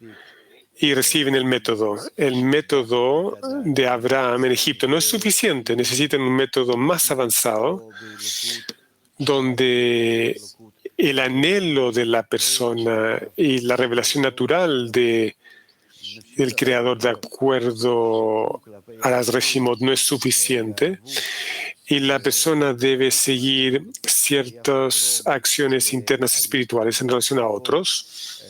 y reciben el método. El método de Abraham en Egipto no es suficiente, necesitan un método más avanzado, donde el anhelo de la persona y la revelación natural del Creador de acuerdo a las Reshimot no es suficiente, y la persona debe seguir ciertas acciones internas espirituales en relación a otros,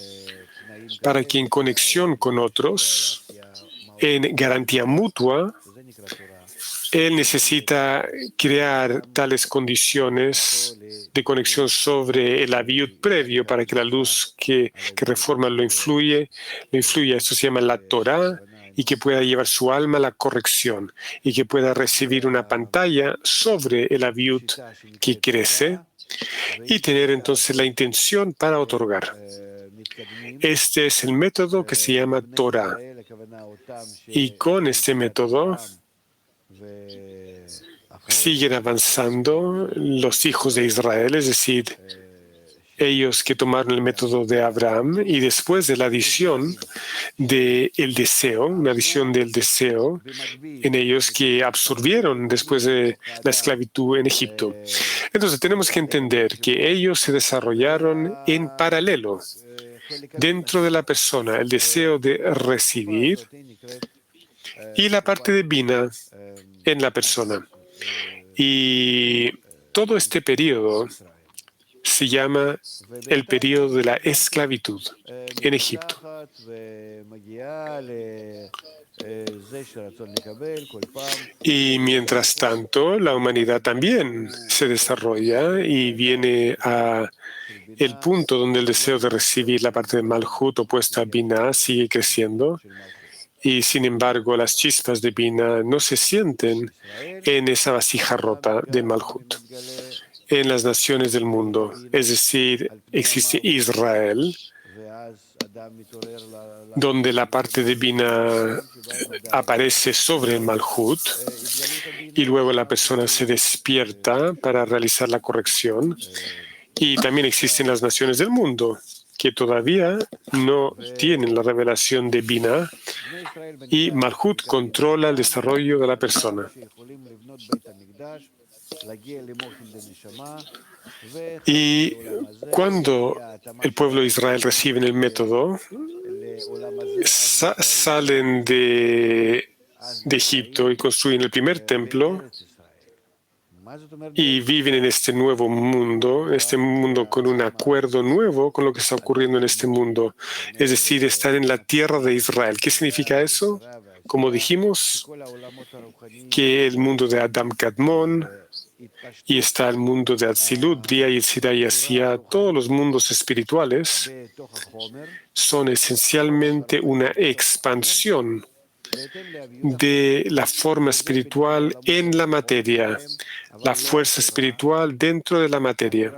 para que en conexión con otros, en garantía mutua, él necesita crear tales condiciones de conexión sobre el aviut previo para que la luz que reforma lo influya. Esto se llama la Torah, y que pueda llevar su alma a la corrección y que pueda recibir una pantalla sobre el aviut que crece y tener entonces la intención para otorgar. Este es el método que se llama Torah. Y con este método siguen avanzando los hijos de Israel, es decir, ellos que tomaron el método de Abraham, y después de la adición del deseo, una adición del deseo en ellos que absorbieron después de la esclavitud en Egipto. Entonces tenemos que entender que ellos se desarrollaron en paralelo dentro de la persona, el deseo de recibir y la parte de Bina en la persona. Y todo este periodo se llama el periodo de la esclavitud en Egipto. Y mientras tanto, la humanidad también se desarrolla y viene a el punto donde el deseo de recibir la parte de Malhut opuesta a Binah sigue creciendo. Y sin embargo, las chispas de Binah no se sienten en esa vasija rota de Malhut. En las naciones del mundo, es decir, existe Israel, donde la parte de Binah aparece sobre el Malhut, y luego la persona se despierta para realizar la corrección. Y también existen las naciones del mundo, que todavía no tienen la revelación de Binah, y Malhut controla el desarrollo de la persona. Y cuando el pueblo de Israel recibe el método, salen de Egipto y construyen el primer templo y viven en este nuevo mundo, con un acuerdo nuevo con lo que está ocurriendo en este mundo. Es decir, estar en la tierra de Israel. ¿Qué significa eso? Como dijimos, que el mundo de Adam Kadmon, y está el mundo de Atzilut, Bria, Yetzirah y Asiya, todos los mundos espirituales son esencialmente una expansión de la forma espiritual en la materia, la fuerza espiritual dentro de la materia.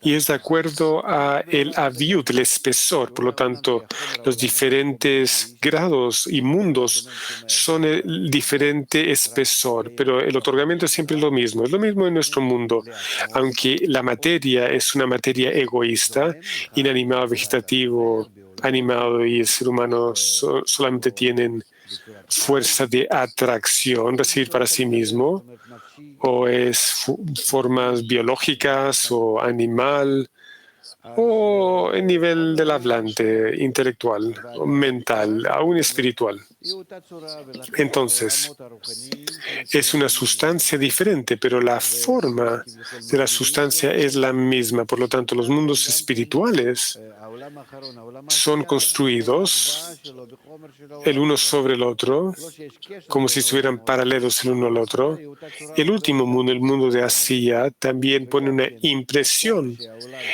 Y es de acuerdo a el aviut, el espesor. Por lo tanto, los diferentes grados y mundos son el diferente espesor, pero el otorgamiento es siempre lo mismo. Es lo mismo en nuestro mundo, aunque la materia es una materia egoísta, inanimado, vegetativo, animado y el ser humano solamente tienen fuerza de atracción, recibir para sí mismo, o es formas biológicas o animal, o en nivel del hablante, intelectual, o mental, aún espiritual. Entonces, es una sustancia diferente, pero la forma de la sustancia es la misma. Por lo tanto, los mundos espirituales son construidos el uno sobre el otro, como si estuvieran paralelos el uno al otro. El último mundo, el mundo de Asiya, también pone una impresión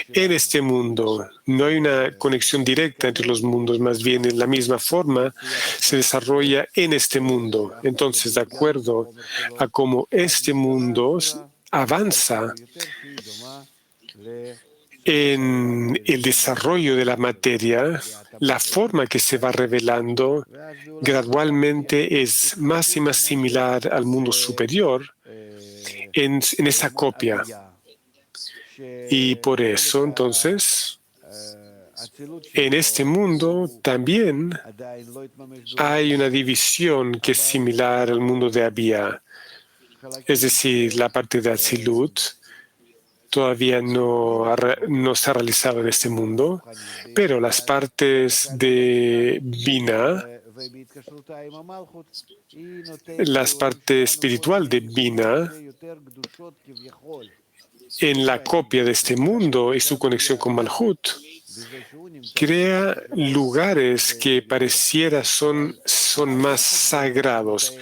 en este mundo. No hay una conexión directa entre los mundos, más bien en la misma forma se desarrolla en este mundo. Entonces, de acuerdo a cómo este mundo avanza en el desarrollo de la materia, la forma que se va revelando gradualmente es más y más similar al mundo superior en esa copia. Y por eso, entonces, en este mundo también hay una división que es similar al mundo de Abia, es decir, la parte de Atzilut todavía no se ha realizado en este mundo, pero las partes de Binah, la parte espiritual de Binah, en la copia de este mundo y su conexión con Malhut, crea lugares que pareciera son más sagrados.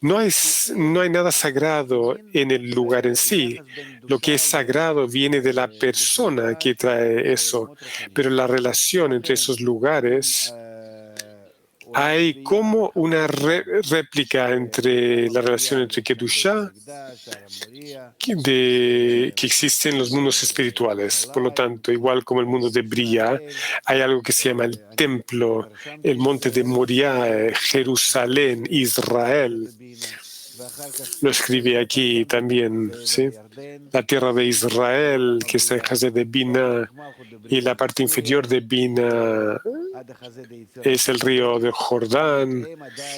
No hay nada sagrado en el lugar en sí. Lo que es sagrado viene de la persona que trae eso. Pero la relación entre esos lugares, hay como una réplica entre la relación entre Kedushá que existe en los mundos espirituales. Por lo tanto, igual como el mundo de Bria, hay algo que se llama el templo, el monte de Moriah, Jerusalén, Israel. Lo escribí aquí también, ¿sí? La tierra de Israel, que está en Hazed de Binah, y la parte inferior de Binah es el río de Jordán,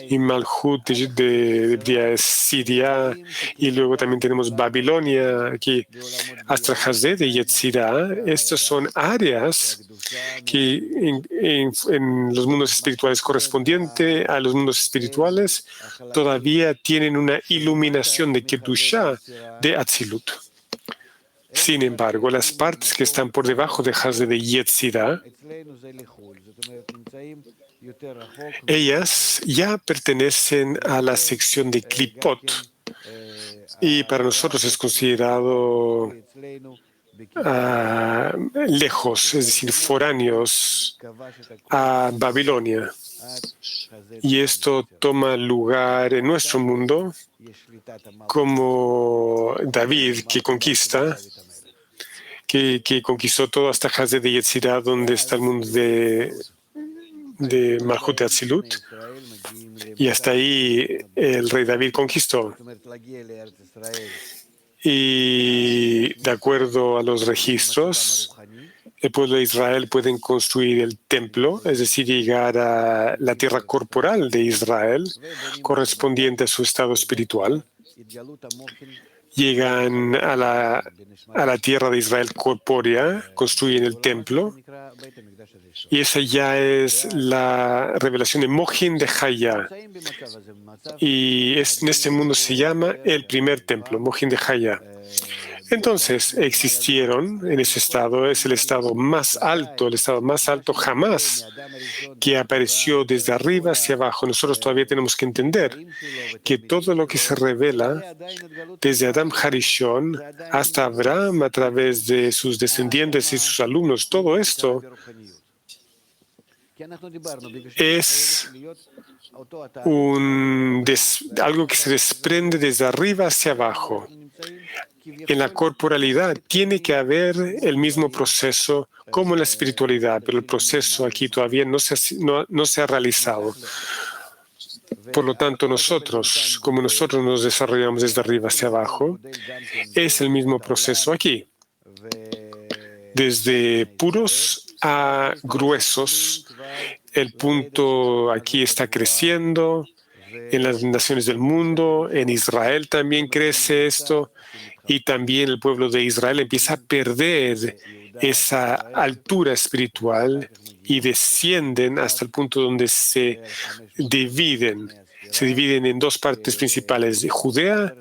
y Malhut de Bria es Siria, y luego también tenemos Babilonia, aquí hasta Hazed de Yetzirah. Estas son áreas que en los mundos espirituales correspondientes a los mundos espirituales todavía tienen una iluminación de Kedushá de Atzilut. Sin embargo, las partes que están por debajo de Hazed de Yetzirah, ellas ya pertenecen a la sección de Klipot, y para nosotros es considerado lejos, es decir, foráneos a Babilonia. Y esto toma lugar en nuestro mundo como David, que conquistó todo hasta Hazed de Yetzirah, donde está el mundo de Malhut de Atzilut, y hasta ahí el rey David conquistó. Y de acuerdo a los registros, el pueblo de Israel pueden construir el templo, es decir, llegar a la tierra corporal de Israel, correspondiente a su estado espiritual. Llegan a la tierra de Israel corpórea, construyen el templo, y esa ya es la revelación de Mohin de Haya. Y en este mundo se llama el primer templo, Mohin de Haya. Entonces existieron en ese estado, es el estado más alto jamás que apareció desde arriba hacia abajo. Nosotros todavía tenemos que entender que todo lo que se revela desde Adam Harishon hasta Abraham a través de sus descendientes y sus alumnos, todo esto es algo que se desprende desde arriba hacia abajo. En la corporalidad tiene que haber el mismo proceso como en la espiritualidad, pero el proceso aquí todavía no se ha realizado. Por lo tanto, como nosotros nos desarrollamos desde arriba hacia abajo, es el mismo proceso aquí. Desde puros a gruesos, el punto aquí está creciendo. En las naciones del mundo, en Israel también crece esto, y también el pueblo de Israel empieza a perder esa altura espiritual y descienden hasta el punto donde se dividen en dos partes principales, Judea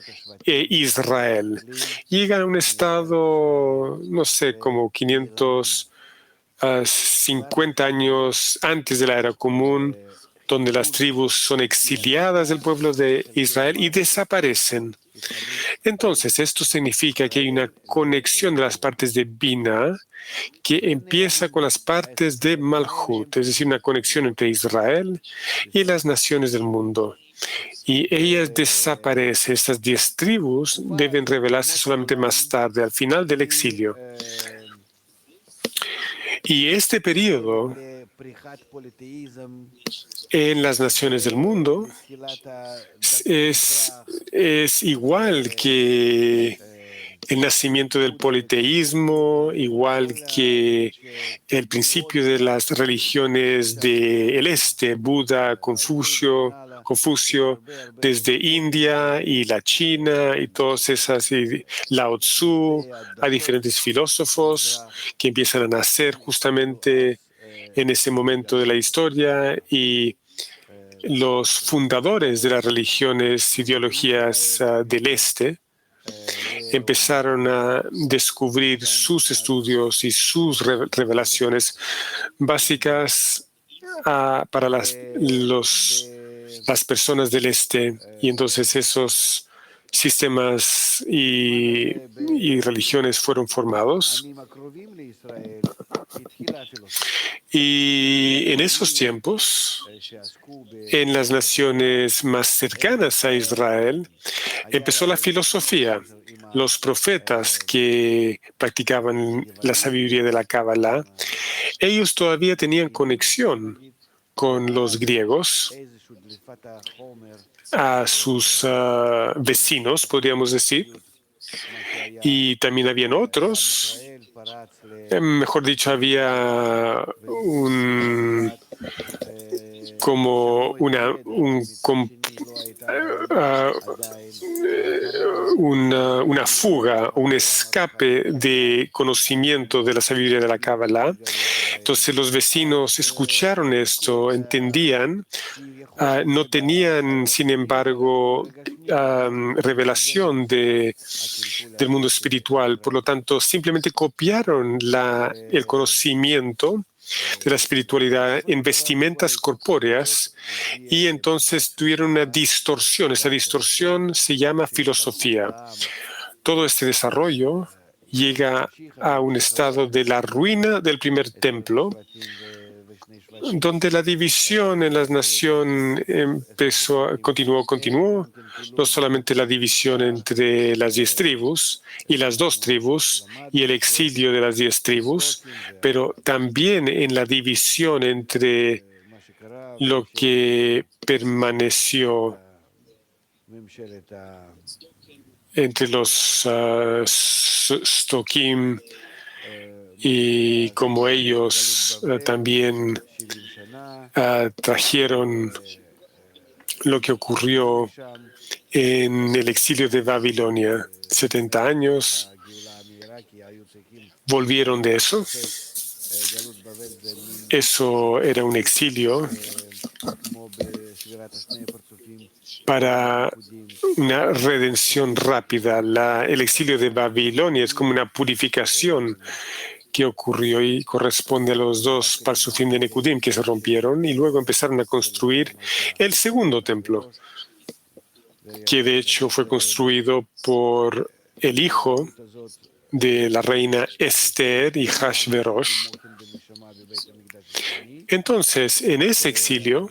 e Israel. Llegan a un estado, no sé, como 550 años antes de la era común, donde las tribus son exiliadas del pueblo de Israel y desaparecen. Entonces, esto significa que hay una conexión de las partes de Bina que empieza con las partes de Malhut, es decir, una conexión entre Israel y las naciones del mundo. Y ellas desaparecen. Estas 10 tribus deben revelarse solamente más tarde, al final del exilio. Y este periodo en las naciones del mundo es igual que el nacimiento del politeísmo, igual que el principio de las religiones del este, Buda, Confucio, desde India y la China y todas esas, y Lao Tzu, a diferentes filósofos que empiezan a nacer justamente en ese momento de la historia, y los fundadores de las religiones, ideologías del este, empezaron a descubrir sus estudios y sus revelaciones básicas para las personas del este. Y entonces esos sistemas y religiones fueron formados. Y en esos tiempos, en las naciones más cercanas a Israel, empezó la filosofía. Los profetas que practicaban la sabiduría de la Kabbalah, ellos todavía tenían conexión con los griegos, a sus vecinos, podríamos decir, y también habían otros. Mejor dicho, había una fuga, un escape de conocimiento de la sabiduría de la Kabbalah. Entonces los vecinos escucharon esto, entendían, no tenían, sin embargo, revelación del mundo espiritual. Por lo tanto, simplemente copiaron el conocimiento de la espiritualidad en vestimentas corpóreas, y entonces tuvieron una distorsión. Esa distorsión se llama filosofía. Todo este desarrollo llega a un estado de la ruina del primer templo, donde la división en las naciones continuó, no solamente la división entre las 10 tribus y las 2 tribus y el exilio de las 10 tribus, pero también en la división entre lo que permaneció entre los Stokim y como ellos también trajeron lo que ocurrió en el exilio de Babilonia. 70 años, volvieron de eso. Eso era un exilio para una redención rápida. El exilio de Babilonia es como una purificación que ocurrió y corresponde a los dos Parsufim de Nekudim que se rompieron y luego empezaron a construir el segundo templo, que de hecho fue construido por el hijo de la reina Esther y Hashverosh. Entonces, en ese exilio,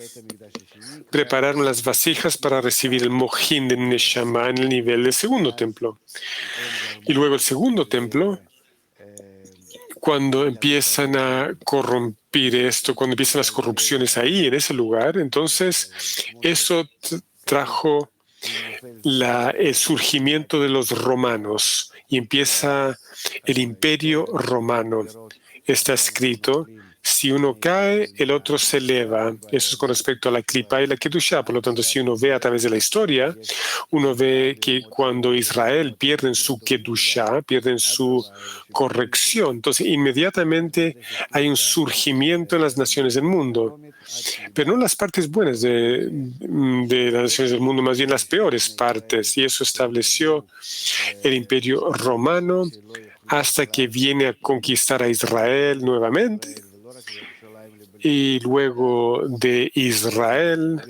prepararon las vasijas para recibir el mojín de Neshama en el nivel del segundo templo. Y luego el segundo templo, cuando empiezan a corromper esto, cuando empiezan las corrupciones ahí, en ese lugar, entonces eso trajo el surgimiento de los romanos y empieza el imperio romano. Está escrito, si uno cae, el otro se eleva. Eso es con respecto a la Klipa y la Kedushá. Por lo tanto, si uno ve a través de la historia, uno ve que cuando Israel pierden su Kedushá, pierden su corrección, entonces inmediatamente hay un surgimiento en las naciones del mundo. Pero no las partes buenas de las naciones del mundo, más bien las peores partes. Y eso estableció el imperio romano hasta que viene a conquistar a Israel nuevamente. Y luego de Israel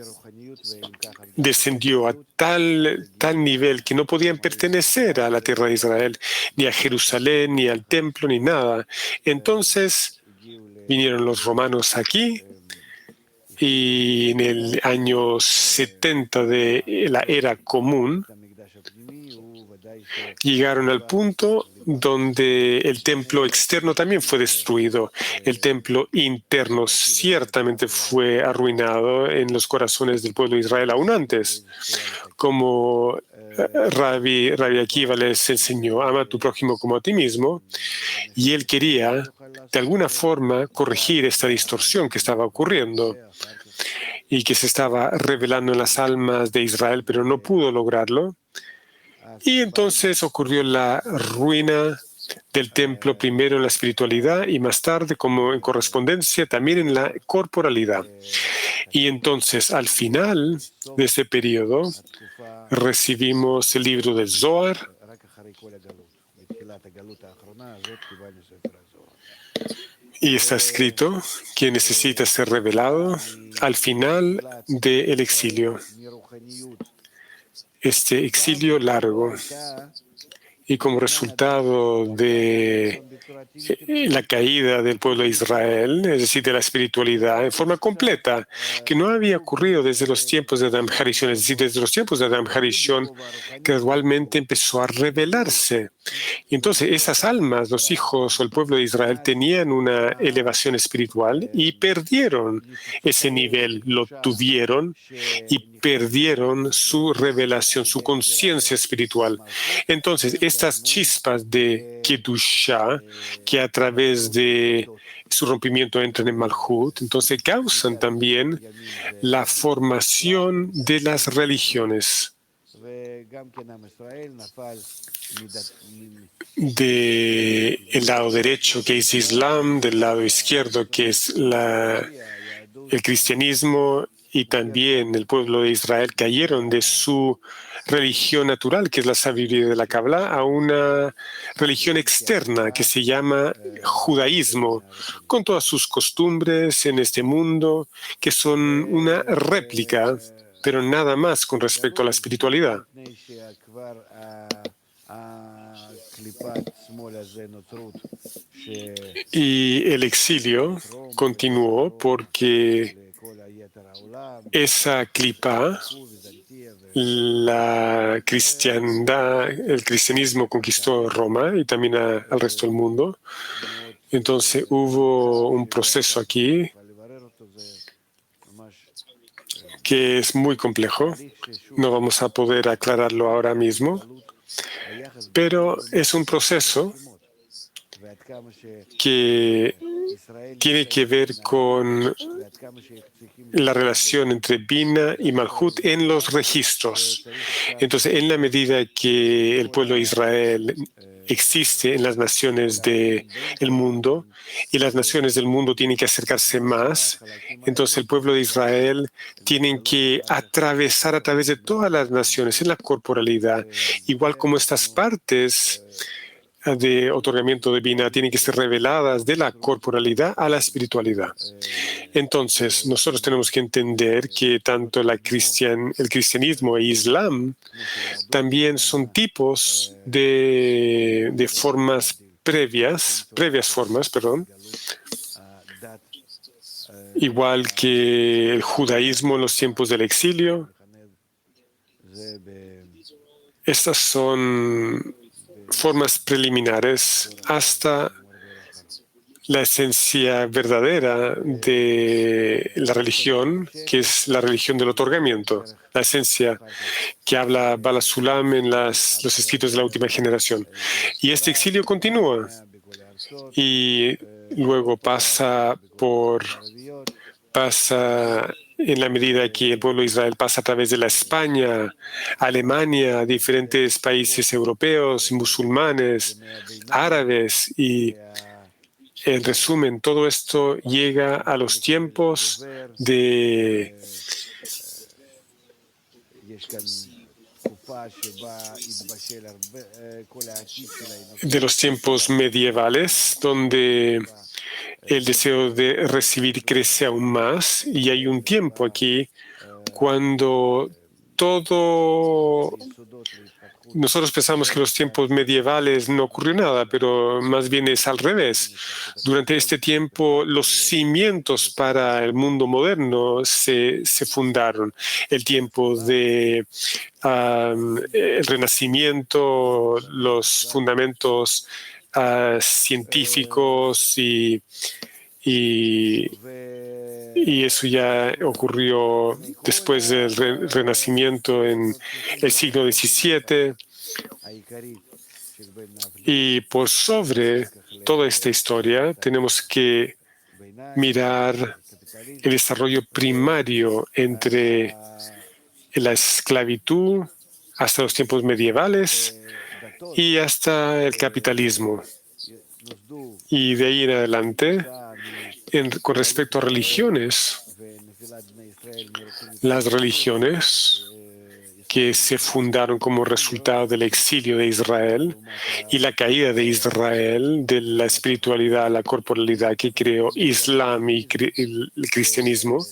descendió a tal nivel que no podían pertenecer a la tierra de Israel, ni a Jerusalén, ni al templo, ni nada. Entonces vinieron los romanos aquí y en el año 70 de la era común llegaron al punto donde el templo externo también fue destruido. El templo interno ciertamente fue arruinado en los corazones del pueblo de Israel aún antes. Como Rabbi Akiva les enseñó, ama a tu prójimo como a ti mismo, y él quería de alguna forma corregir esta distorsión que estaba ocurriendo y que se estaba revelando en las almas de Israel, pero no pudo lograrlo. Y entonces ocurrió la ruina del templo, primero en la espiritualidad y más tarde, como en correspondencia, también en la corporalidad. Y entonces, al final de ese periodo, recibimos el libro del Zohar. Y está escrito que necesita ser revelado al final del exilio. Este exilio largo. Y como resultado de la caída del pueblo de Israel, es decir, de la espiritualidad en forma completa, que no había ocurrido desde los tiempos de Adam Harishon, es decir, desde los tiempos de Adam Harishon, gradualmente empezó a revelarse. Y entonces esas almas, los hijos o el pueblo de Israel, tenían una elevación espiritual y perdieron ese nivel, lo tuvieron y perdieron su revelación, su conciencia espiritual. Entonces, estas chispas de Kedushá, que a través de su rompimiento entran en Malhut, entonces causan también la formación de las religiones. Del lado derecho, que es Islam, del lado izquierdo, que es el cristianismo, y también el pueblo de Israel cayeron de su religión natural, que es la sabiduría de la Kabbalah, a una religión externa que se llama judaísmo, con todas sus costumbres en este mundo, que son una réplica, pero nada más con respecto a la espiritualidad. Y el exilio continuó porque esa clipa, la cristiandad, el cristianismo conquistó Roma y también al resto del mundo. Entonces hubo un proceso aquí que es muy complejo. No vamos a poder aclararlo ahora mismo, pero es un proceso que tiene que ver con la relación entre Bina y Malhut en los registros. Entonces, en la medida que el pueblo de Israel existe en las naciones del mundo y las naciones del mundo tienen que acercarse más, entonces el pueblo de Israel tiene que atravesar a través de todas las naciones en la corporalidad, igual como estas partes de otorgamiento de Bina tienen que ser reveladas de la corporalidad a la espiritualidad. Entonces, nosotros tenemos que entender que tanto el cristianismo e Islam también son tipos de formas previas formas, igual que el judaísmo en los tiempos del exilio. Estas son formas preliminares hasta la esencia verdadera de la religión, que es la religión del otorgamiento, la esencia que habla Bala Sulam en los escritos de la última generación. Y este exilio continúa y luego pasa en la medida que el pueblo de Israel pasa a través de la España, Alemania, diferentes países europeos, musulmanes, árabes, y en resumen, todo esto llega a los tiempos de los tiempos medievales, donde el deseo de recibir crece aún más, y hay un tiempo aquí cuando nosotros pensamos que en los tiempos medievales no ocurrió nada, pero más bien es al revés. Durante este tiempo, los cimientos para el mundo moderno se fundaron. El tiempo de el Renacimiento, los fundamentos científicos y eso ya ocurrió después del Renacimiento en el siglo XVII. Y por sobre toda esta historia tenemos que mirar el desarrollo primario entre la esclavitud hasta los tiempos medievales y hasta el capitalismo. Y de ahí en adelante, con respecto a religiones, las religiones que se fundaron como resultado del exilio de Israel y la caída de Israel, de la espiritualidad a la corporalidad que creó Islam y el cristianismo,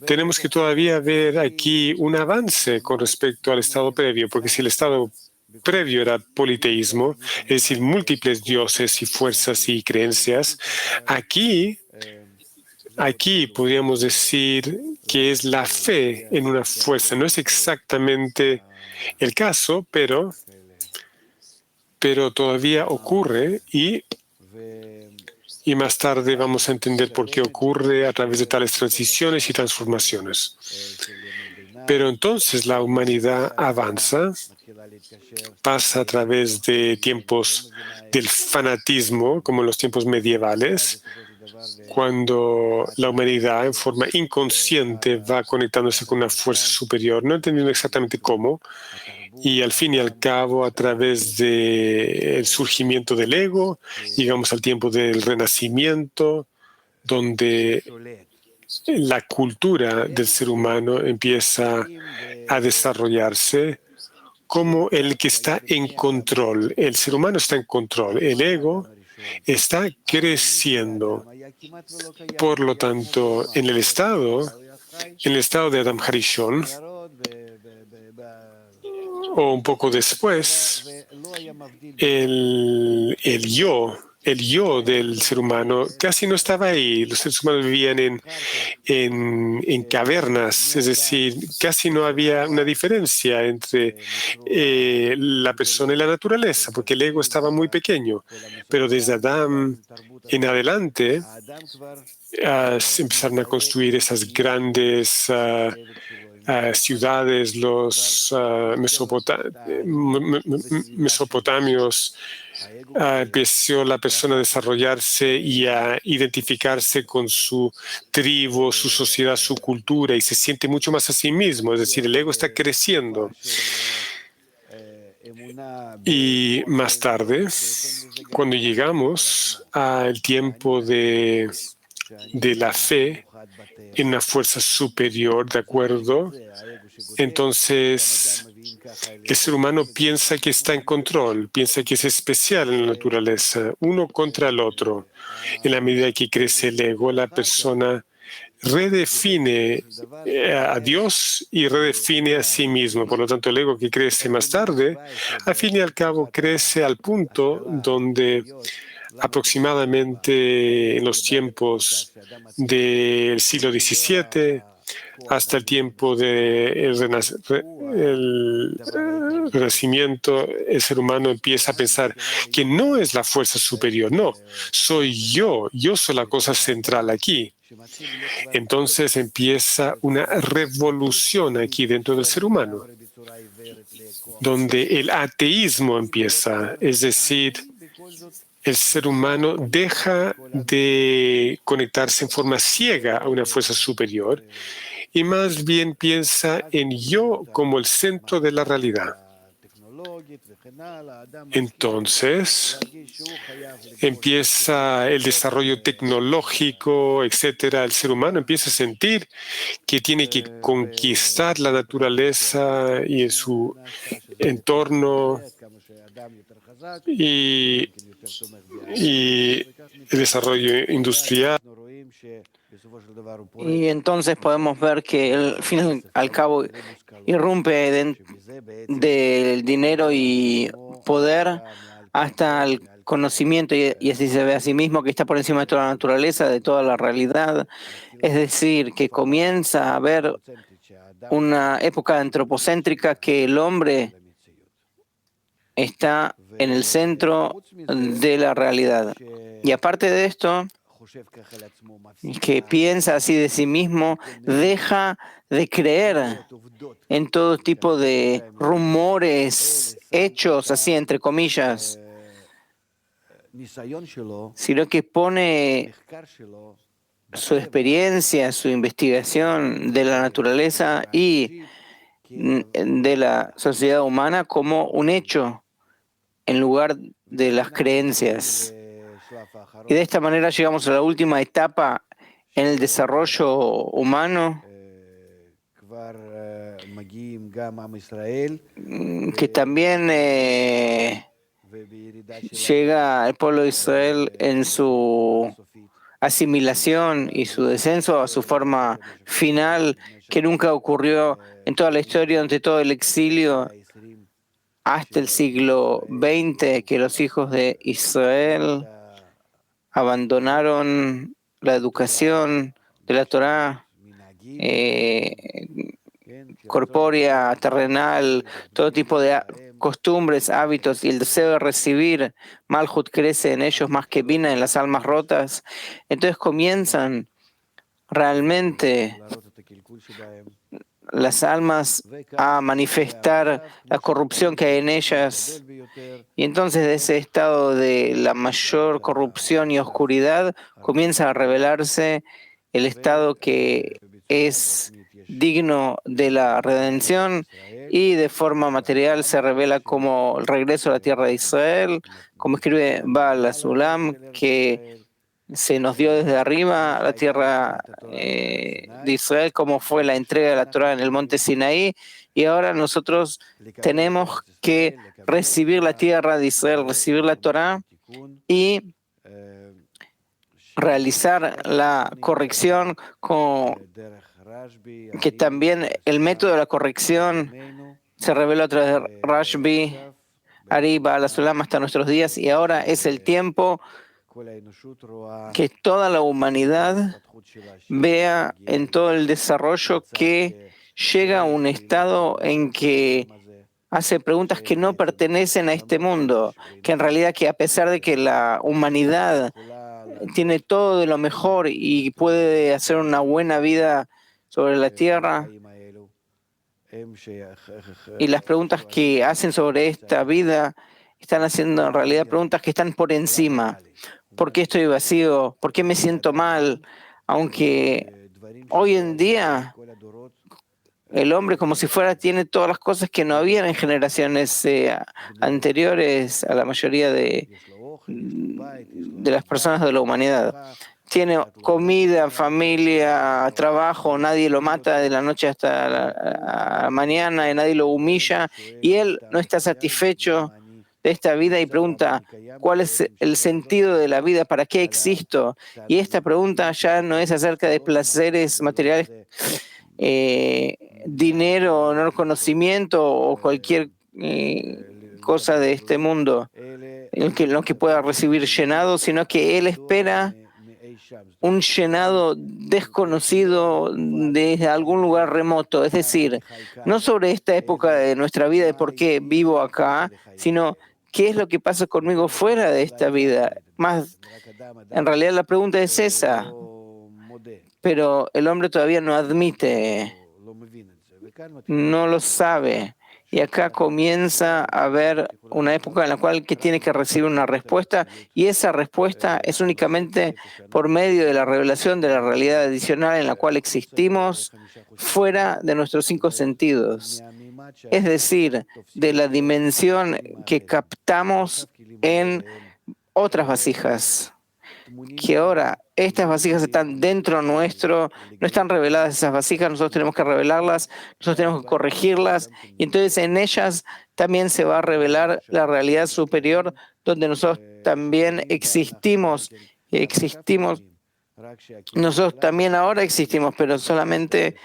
tenemos que todavía ver aquí un avance con respecto al estado previo, porque si el estado previo era politeísmo, es decir, múltiples dioses y fuerzas y creencias, aquí podríamos decir que es la fe en una fuerza. No es exactamente el caso, pero todavía ocurre y más tarde vamos a entender por qué ocurre a través de tales transiciones y transformaciones. Pero entonces la humanidad avanza, pasa a través de tiempos del fanatismo, como en los tiempos medievales, cuando la humanidad en forma inconsciente va conectándose con una fuerza superior, no entendiendo exactamente cómo, y al fin y al cabo, a través del surgimiento del ego, llegamos al tiempo del Renacimiento, donde la cultura del ser humano empieza a desarrollarse como el que está en control. El ser humano está en control. El ego está creciendo. Por lo tanto, en el estado de Adam Harishon, o un poco después, el yo del ser humano casi no estaba ahí. Los seres humanos vivían en cavernas, es decir, casi no había una diferencia entre la persona y la naturaleza, porque el ego estaba muy pequeño. Pero desde Adán en adelante se empezaron a construir esas grandes ciudades, los mesopotamios, empezó la persona a desarrollarse y a identificarse con su tribu, su sociedad, su cultura, y se siente mucho más a sí mismo, es decir, el ego está creciendo. Y más tarde, cuando llegamos al tiempo de la fe en una fuerza superior, ¿de acuerdo? Entonces, el ser humano piensa que está en control, piensa que es especial en la naturaleza, uno contra el otro. En la medida que crece el ego, la persona redefine a Dios y redefine a sí mismo. Por lo tanto, el ego que crece más tarde, al fin y al cabo, crece al punto donde aproximadamente en los tiempos del siglo XVII hasta el tiempo del Renacimiento, el ser humano empieza a pensar que no es la fuerza superior, no, soy yo soy la cosa central aquí. Entonces empieza una revolución aquí dentro del ser humano, donde el ateísmo empieza, es decir, el ser humano deja de conectarse en forma ciega a una fuerza superior y más bien piensa en yo como el centro de la realidad. Entonces empieza el desarrollo tecnológico, etcétera. El ser humano empieza a sentir que tiene que conquistar la naturaleza y su entorno y el desarrollo industrial. Y entonces podemos ver que al fin y al cabo irrumpe del dinero y poder hasta el conocimiento, y así se ve a sí mismo que está por encima de toda la naturaleza, de toda la realidad. Es decir, que comienza a haber una época antropocéntrica que el hombre está en el centro de la realidad. Y aparte de esto, que piensa así de sí mismo, deja de creer en todo tipo de rumores, hechos, así entre comillas, sino que pone su experiencia, su investigación de la naturaleza y de la sociedad humana como un hecho en lugar de las creencias. Y de esta manera llegamos a la última etapa en el desarrollo humano, que también llega al pueblo de Israel en su asimilación y su descenso a su forma final, que nunca ocurrió en toda la historia, ante todo el exilio, hasta el siglo XX, que los hijos de Israel abandonaron la educación de la Torá corpórea, terrenal, todo tipo de costumbres, hábitos, y el deseo de recibir Malhut crece en ellos más que Bina en las almas rotas. Entonces comienzan realmente las almas a manifestar la corrupción que hay en ellas. Y entonces de ese estado de la mayor corrupción y oscuridad comienza a revelarse el estado que es digno de la redención, y de forma material se revela como el regreso a la tierra de Israel, como escribe Baal HaSulam, que se nos dio desde arriba a la tierra de Israel, como fue la entrega de la Torá en el monte Sinaí, y ahora nosotros tenemos que recibir la tierra de Israel, recibir la Torá y realizar la corrección, que también el método de la corrección se reveló a través de Rashbi, Ari, Baal HaSulam hasta nuestros días, y ahora es el tiempo que toda la humanidad vea en todo el desarrollo que llega a un estado en que hace preguntas que no pertenecen a este mundo, que en realidad, que a pesar de que la humanidad tiene todo de lo mejor y puede hacer una buena vida sobre la tierra, Y las preguntas que hacen sobre esta vida están haciendo en realidad preguntas que están por encima. ¿Por qué estoy vacío? ¿Por qué me siento mal? Aunque hoy en día el hombre, como si fuera, tiene todas las cosas que no habían en generaciones anteriores a la mayoría de las personas de la humanidad. Tiene comida, familia, trabajo, nadie lo mata de la noche hasta la mañana, y nadie lo humilla, y él no está satisfecho de esta vida y pregunta, ¿cuál es el sentido de la vida? ¿Para qué existo? Y esta pregunta ya no es acerca de placeres materiales, dinero, no conocimiento o cualquier cosa de este mundo, lo que pueda recibir llenado, sino que él espera un llenado desconocido desde algún lugar remoto, es decir, no sobre esta época de nuestra vida, de por qué vivo acá, sino qué es lo que pasa conmigo fuera de esta vida. Más, en realidad la pregunta es esa, pero el hombre todavía no admite, no lo sabe. Y acá comienza a haber una época en la cual que tiene que recibir una respuesta, y esa respuesta es únicamente por medio de la revelación de la realidad adicional en la cual existimos fuera de nuestros 5 sentidos, es decir, de la dimensión que captamos en otras vasijas. Que ahora estas vasijas están dentro nuestro, no están reveladas esas vasijas, nosotros tenemos que revelarlas, nosotros tenemos que corregirlas, y entonces en ellas también se va a revelar la realidad superior, donde nosotros también existimos, nosotros también ahora existimos, pero solamente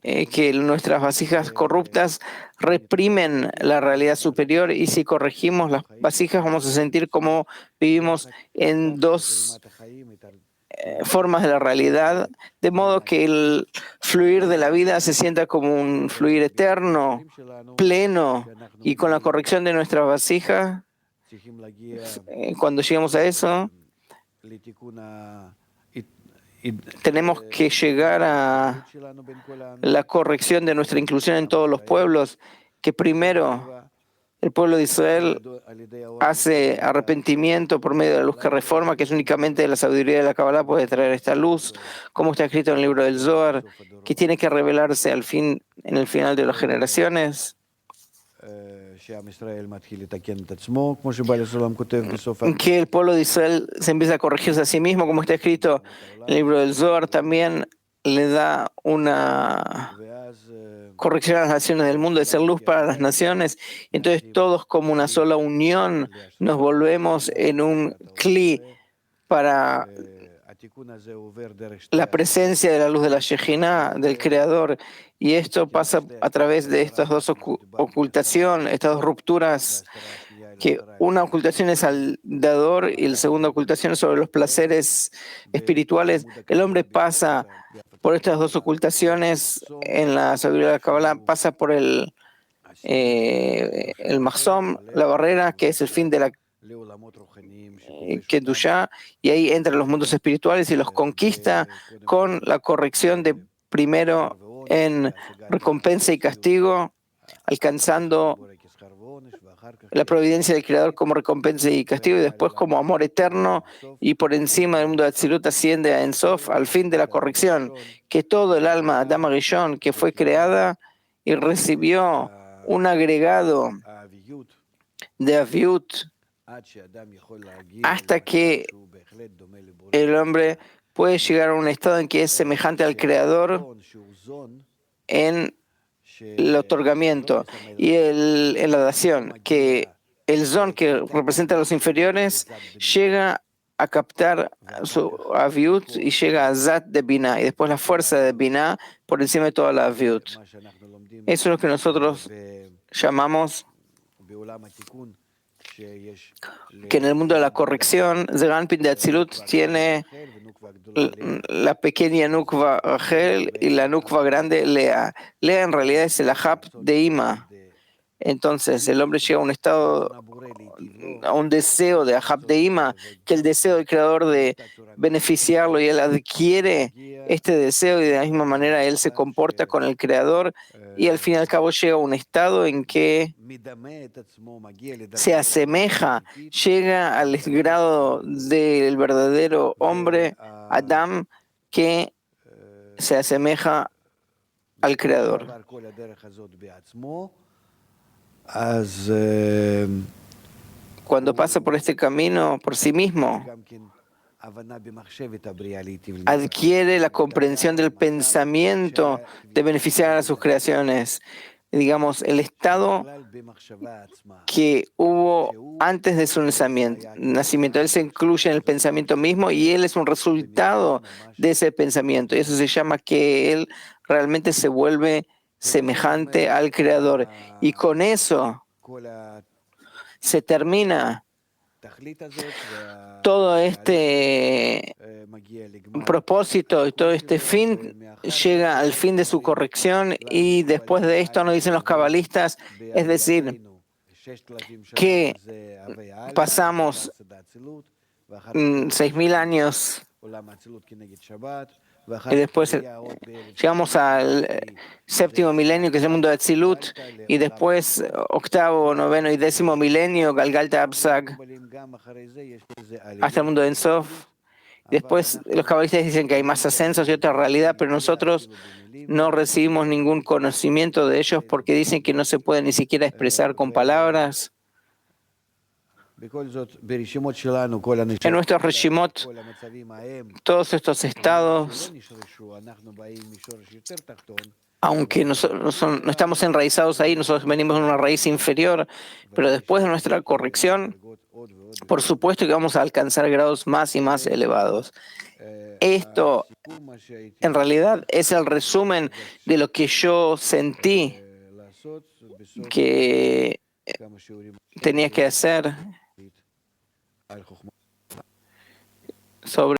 que nuestras vasijas corruptas reprimen la realidad superior, y si corregimos las vasijas vamos a sentir como vivimos en 2 formas de la realidad, de modo que el fluir de la vida se sienta como un fluir eterno, pleno, y con la corrección de nuestras vasijas, cuando llegamos a eso, tenemos que llegar a la corrección de nuestra inclusión en todos los pueblos, que primero el pueblo de Israel hace arrepentimiento por medio de la luz que reforma, que es únicamente la sabiduría de la Kabbalah puede traer esta luz, como está escrito en el libro del Zohar, que tiene que revelarse en el final de las generaciones. Que el pueblo de Israel se empieza a corregirse a sí mismo, como está escrito en el libro del Zohar, también le da una corrección a las naciones del mundo, de ser luz para las naciones. Entonces todos como una sola unión nos volvemos en un cli para la presencia de la luz de la Shejinah, del Creador, y esto pasa a través de estas 2 ocultaciones, estas 2 rupturas, que una ocultación es al dador y la segunda ocultación es sobre los placeres espirituales. El hombre pasa por estas 2 ocultaciones en la sabiduría de la Kabbalah, pasa por el mahzom, la barrera, que es el fin de la Kedushá, y ahí entra los mundos espirituales y los conquista con la corrección de primero en recompensa y castigo, alcanzando la providencia del Creador como recompensa y castigo, y después como amor eterno, y por encima del mundo de Atzilut asciende a Ensof al fin de la corrección, que todo el alma Adam Rishon que fue creada y recibió un agregado de Aviut, hasta que el hombre puede llegar a un estado en que es semejante al Creador en el otorgamiento y en la dación, que el zon que representa a los inferiores llega a captar su aviut y llega a zat de binah, y después la fuerza de binah por encima de toda la aviut. Eso es lo que nosotros llamamos que en el mundo de la corrección, Zeranpin de Atzilut tiene la pequeña Nukva Rachel y la Nukva grande Lea. Lea en realidad es el Ahab de Ima. Entonces el hombre llega a un estado, a un deseo de Ahab de Ima, que el deseo del Creador de beneficiarlo, y él adquiere este deseo, y de la misma manera él se comporta con el Creador y al fin y al cabo llega a un estado en que se asemeja, llega al grado del verdadero hombre, Adán, que se asemeja al Creador. Cuando pasa por este camino por sí mismo, adquiere la comprensión del pensamiento de beneficiar a sus creaciones. Digamos, el estado que hubo antes de su nacimiento. Él se incluye en el pensamiento mismo y él es un resultado de ese pensamiento. Y eso se llama que él realmente se vuelve semejante al Creador. Y con eso se termina todo este propósito y todo este fin llega al fin de su corrección, y después de esto nos dicen los cabalistas, es decir, que pasamos 6.000 años y después llegamos al séptimo milenio, que es el mundo de Atzilut, y después octavo, noveno y décimo milenio, Galgalta Absag, hasta el mundo de Ensof. Después los cabalistas dicen que hay más ascensos y otra realidad, pero nosotros no recibimos ningún conocimiento de ellos porque dicen que no se puede ni siquiera expresar con palabras. En nuestros Reshimot, todos estos estados, aunque no estamos enraizados ahí, nosotros venimos de una raíz inferior, pero después de nuestra corrección, por supuesto que vamos a alcanzar grados más y más elevados. Esto, en realidad, es el resumen de lo que yo sentí que tenía que hacer sobre